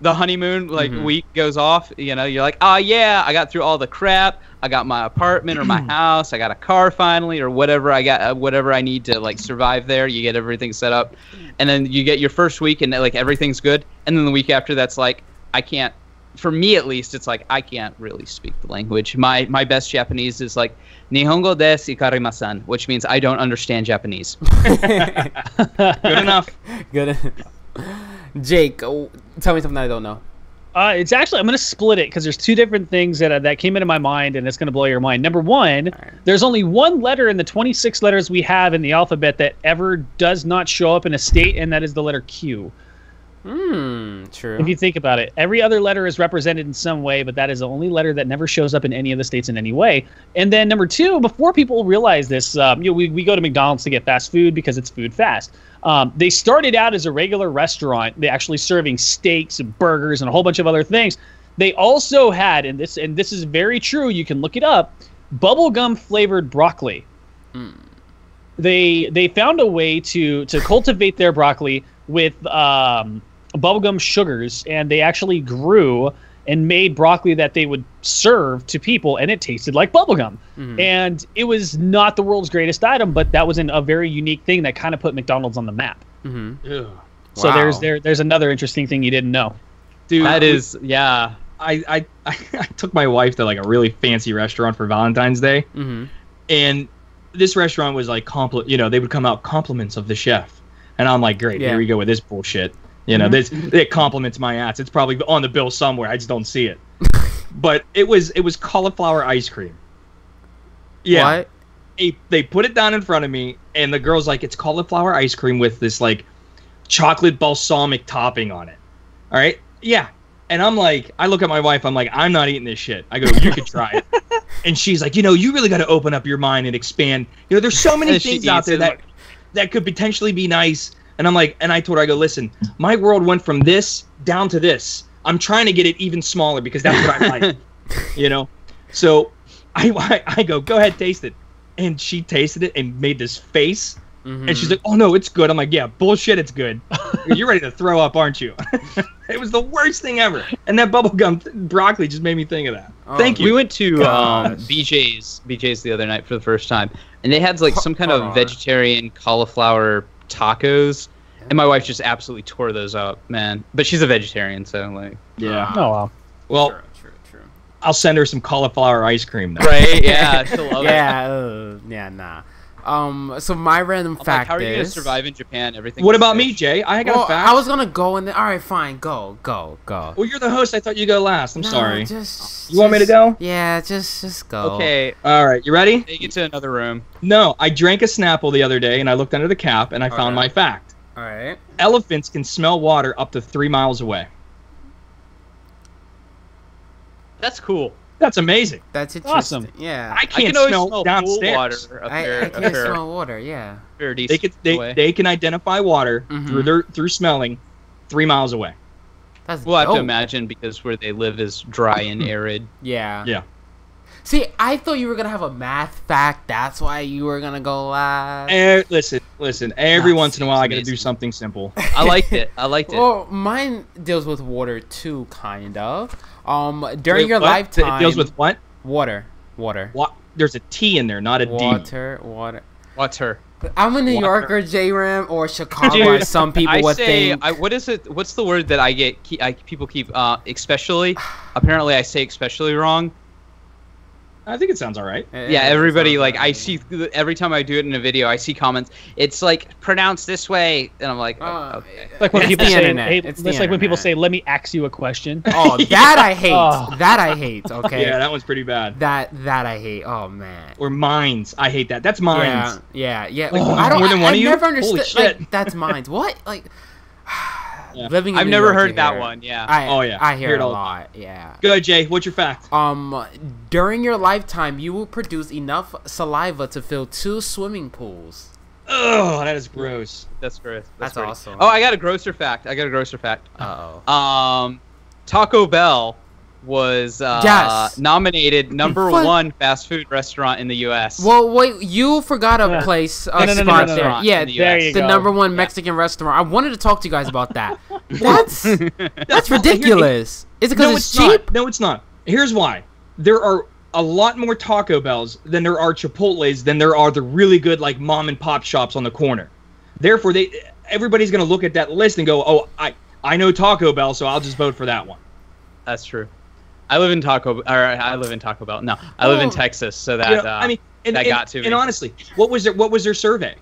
B: like week goes off, you're like, oh yeah, I got through all the crap. I got my apartment or my house. I got a car finally, or whatever. I got whatever I need to like survive there. You get everything set up, and then you get your first week and like everything's good, and then the week after that's like I can't. For me at least, it's like I can't really speak the language. My best Japanese is like Nihongo desu ikarimasen, which means I don't understand Japanese.
C: Good enough.
A: Good enough. Jake, tell me something I don't know.
D: It's actually, I'm going to split it because there's two different things that came into my mind, and it's going to blow your mind. Number one, there's only one letter in the 26 letters we have in the alphabet that ever does not show up in a state, and that is the letter Q.
A: True.
D: If you think about it, every other letter is represented in some way, but that is the only letter that never shows up in any of the states in any way. And then number two, before people realize this, we go to McDonald's to get fast food because it's food fast. They started out as a regular restaurant. They actually serving steaks and burgers and a whole bunch of other things. They also had, and this is very true, you can look it up, bubblegum flavored broccoli. They found a way to cultivate their broccoli with bubblegum sugars, and they actually grew and made broccoli that they would serve to people, and it tasted like bubblegum. And it was not the world's greatest item, but that was a very unique thing that kind of put McDonald's on the map. So there's another interesting thing you didn't know.
C: Dude,
B: that is, yeah.
C: I took my wife to like a really fancy restaurant for Valentine's Day, and this restaurant was like they would come out compliments of the chef, and I'm like, great, here we go with this bullshit. This it compliments my ass. It's probably on the bill somewhere. I just don't see it. But it was cauliflower ice cream. Yeah.
A: What?
C: They put it down in front of me, and the girl's like, "It's cauliflower ice cream with this like chocolate balsamic topping on it." All right, yeah. And I'm like, I look at my wife. I'm like, I'm not eating this shit. I go, you could try it. And she's like, you really got to open up your mind and expand. There's so many things out there that could potentially be nice. And I'm like, and I told her, I go, listen, my world went from this down to this. I'm trying to get it even smaller because that's what I like. So I go ahead, taste it. And she tasted it and made this face. Mm-hmm. And she's like, oh no, it's good. I'm like, yeah, bullshit, it's good. You're ready to throw up, aren't you? It was the worst thing ever. And that bubblegum broccoli just made me think of that. Thank you.
B: We went to BJ's the other night for the first time. And they had like some kind of vegetarian cauliflower tacos. And my wife just absolutely tore those up, man. But she's a vegetarian, so like.
C: Yeah.
D: Oh, wow.
C: Well, true. I'll send her some cauliflower ice cream then.
B: Right, yeah. She'll love
A: it. Yeah, nah. So my random fact
B: how are you
A: is...
B: gonna survive in Japan? Everything.
C: What about me, Jay? I got a fact.
A: I was gonna go in there. All right, fine. Go.
C: Well, you're the host. I thought you'd go last. I'm sorry.
A: You
C: want me to go?
A: Yeah, just go.
B: Okay.
C: All right. You ready?
B: Take it to another room.
C: No, I drank a Snapple the other day, and I looked under the cap, and I found my fact.
A: All right.
C: Elephants can smell water up to 3 miles away.
B: That's cool.
C: That's amazing.
A: That's interesting.
D: Awesome.
A: Yeah.
C: I can't smell downstairs.
B: Water up
A: I can't smell water. Yeah.
C: They can identify water through smelling 3 miles away.
B: We'll have to imagine because where they live is dry and arid.
A: Yeah.
C: Yeah.
A: See, I thought you were gonna have a math fact. That's why you were gonna go last.
C: Listen. Every once in a while, I gotta do something simple.
B: I liked it.
A: Well, mine deals with water too, kind of. During your lifetime,
C: It deals with what?
A: Water.
C: There's a T in there, not a D.
A: Water. I'm a New Yorker, J-Ram, or Chicago, as some people would think.
B: What is it? What's the word that I get? People keep especially. Apparently, I say especially wrong.
C: I think it sounds all right.
B: Yeah, everybody, like, I see, every time I do it in a video, I see comments, it's, like, pronounced this way, and I'm like, okay.
D: Like when people say, it's like when people say, let me ask you a question.
A: Oh, that I hate. That I hate, okay?
C: Yeah, that one's pretty bad.
A: That I hate. Oh, man.
C: Or mines. I hate that. That's mines.
A: Yeah.
C: Like, I
A: never understood.
C: Holy shit.
A: Like, that's mines. What? Like...
B: Yeah.
A: Living in
B: I've
A: New
B: never
A: York,
B: heard that one. Yeah.
A: I hear it a lot. Yeah.
C: Go ahead, Jay. What's your fact?
A: During your lifetime, you will produce enough saliva to fill 2 swimming pools.
C: Oh, that is gross.
B: That's gross.
A: That's awesome.
B: Oh, I got a grosser fact. Taco Bell was nominated number 1 fast food restaurant in the U.S.
A: Well, wait, you forgot a place, a spot there. Yeah,
D: there you
A: the
D: go.
A: number 1 Mexican restaurant. I wanted to talk to you guys about that. That's ridiculous. Is it because it's cheap?
C: No, it's not. Here's why. There are a lot more Taco Bells than there are Chipotles than there are the really good like mom and pop shops on the corner. Therefore, everybody's going to look at that list and go, "Oh, I know Taco Bell, so I'll just vote for that one."
B: That's true. I live in Taco Bell. No, I live in Texas, so that got to me.
C: And honestly, what was their survey?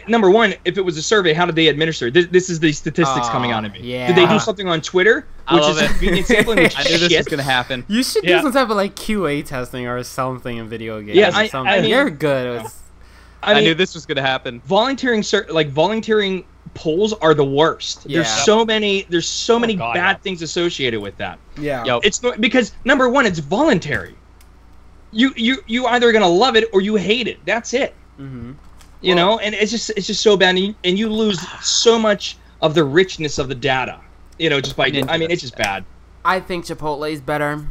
C: Number 1, if it was a survey, how did they administer? This is the statistics coming out of me.
A: Yeah.
C: Did they do something on Twitter?
B: I love it.
C: Convenient sampling, which
B: I knew this was gonna happen.
A: You should do some type of like QA testing or something in video games.
C: Yeah,
A: I mean, you're good.
B: I knew this was gonna happen.
C: Volunteering polls are the worst.
A: Yeah.
C: There's so many bad things associated with that.
A: Yeah.
C: It's because number 1, it's voluntary. You either gonna love it or you hate it. That's it.
A: Mm-hmm.
C: You know, and it's just so bad, and you lose so much of the richness of the data. You know, just by it's just bad.
A: I think Chipotle is better.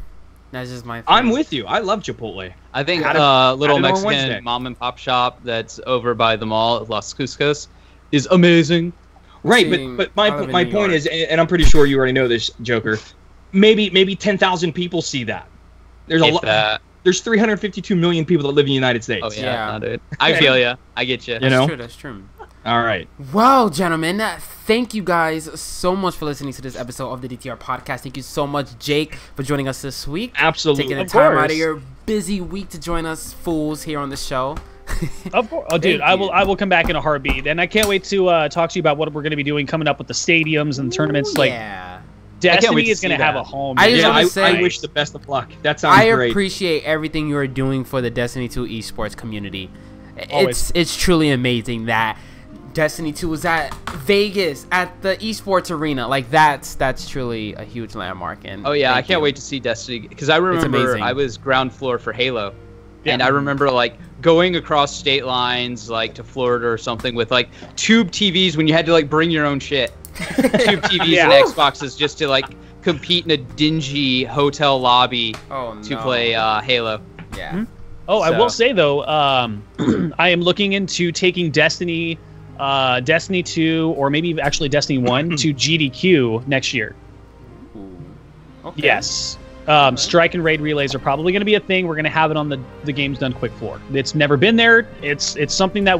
A: That's just my thing.
C: I'm with you. I love Chipotle.
B: I think little Mexican mom and pop shop that's over by the mall at Las Cuscos is amazing.
C: Right, but my point is, and I'm pretty sure you already know this, Joker. Maybe 10,000 people see that. There's a lot. There's 352 million people that live in the United States.
B: Oh yeah, no, dude. I feel ya. I get you.
A: That's true.
C: All right.
A: Well, gentlemen, thank you guys so much for listening to this episode of the DTR podcast. Thank you so much, Jake, for joining us this week.
C: Absolutely.
A: Taking the time out of your busy week to join us fools here on the show.
D: Of course. Oh, dude, I will come back in a heartbeat. And I can't wait to talk to you about what we're going to be doing coming up with the stadiums and tournaments. Destiny is going to have a home.
C: I wish the best of luck. That sounds great.
A: I appreciate everything you are doing for the Destiny 2 esports community. It's truly amazing that Destiny 2 was at Vegas at the esports arena. Like that's truly a huge landmark. And
B: I can't wait to see Destiny, because I remember I was ground floor for Halo, and I remember like going across state lines like to Florida or something with like tube TVs when you had to like bring your own shit. Tube TVs and Xboxes just to like compete in a dingy hotel lobby to play Halo.
A: Yeah.
D: Mm-hmm. Oh, I will say though, I am looking into taking Destiny 2, or maybe actually Destiny 1 to GDQ next year.
A: Ooh. Okay.
D: Yes. Strike and raid relays are probably going to be a thing. We're going to have it on the Games Done Quick floor. It's never been there. It's something that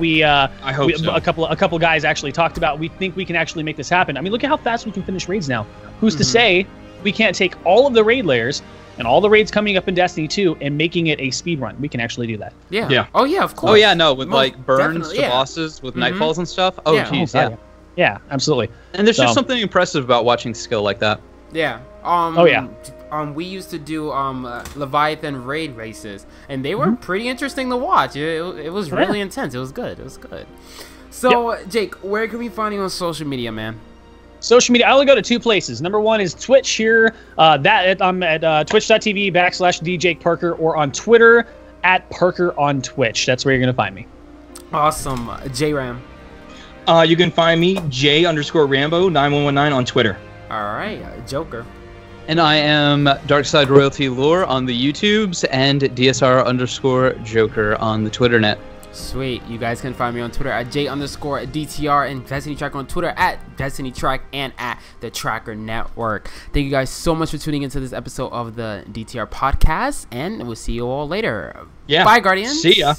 D: I hope so. A couple guys actually talked about. We think we can actually make this happen. I mean, look at how fast we can finish raids now. Who's to say we can't take all of the raid layers and all the raids coming up in Destiny 2 and making it a speed run? We can actually do that.
A: Yeah. Oh yeah, of course.
B: Oh yeah, no, with like burns to bosses with nightfalls and stuff. Oh geez,
D: yeah, absolutely.
B: And there's just something impressive about watching skill like that.
A: Yeah. We used to do Leviathan raid races, and they were pretty interesting to watch. It was really intense. It was good. So, Jake, where can we find you on social media, man?
D: Social media, I only go to 2 places. Number 1 is Twitch here. I'm at twitch.tv/DJakeParker, or on Twitter @ParkerOnTwitch. That's where you're going to find me.
A: Awesome. J-Ram.
C: You can find me, J_Rambo9119 on Twitter.
A: All right. Joker.
B: And I am Darkside Royalty Lore on the YouTubes, and DSR_Joker on the Twitter net.
A: Sweet. You guys can find me on Twitter at J_DTR, and Destiny Track on Twitter at Destiny Track and at the Tracker Network. Thank you guys so much for tuning into this episode of the DTR podcast, and we'll see you all later.
C: Yeah.
A: Bye, Guardians.
C: See ya.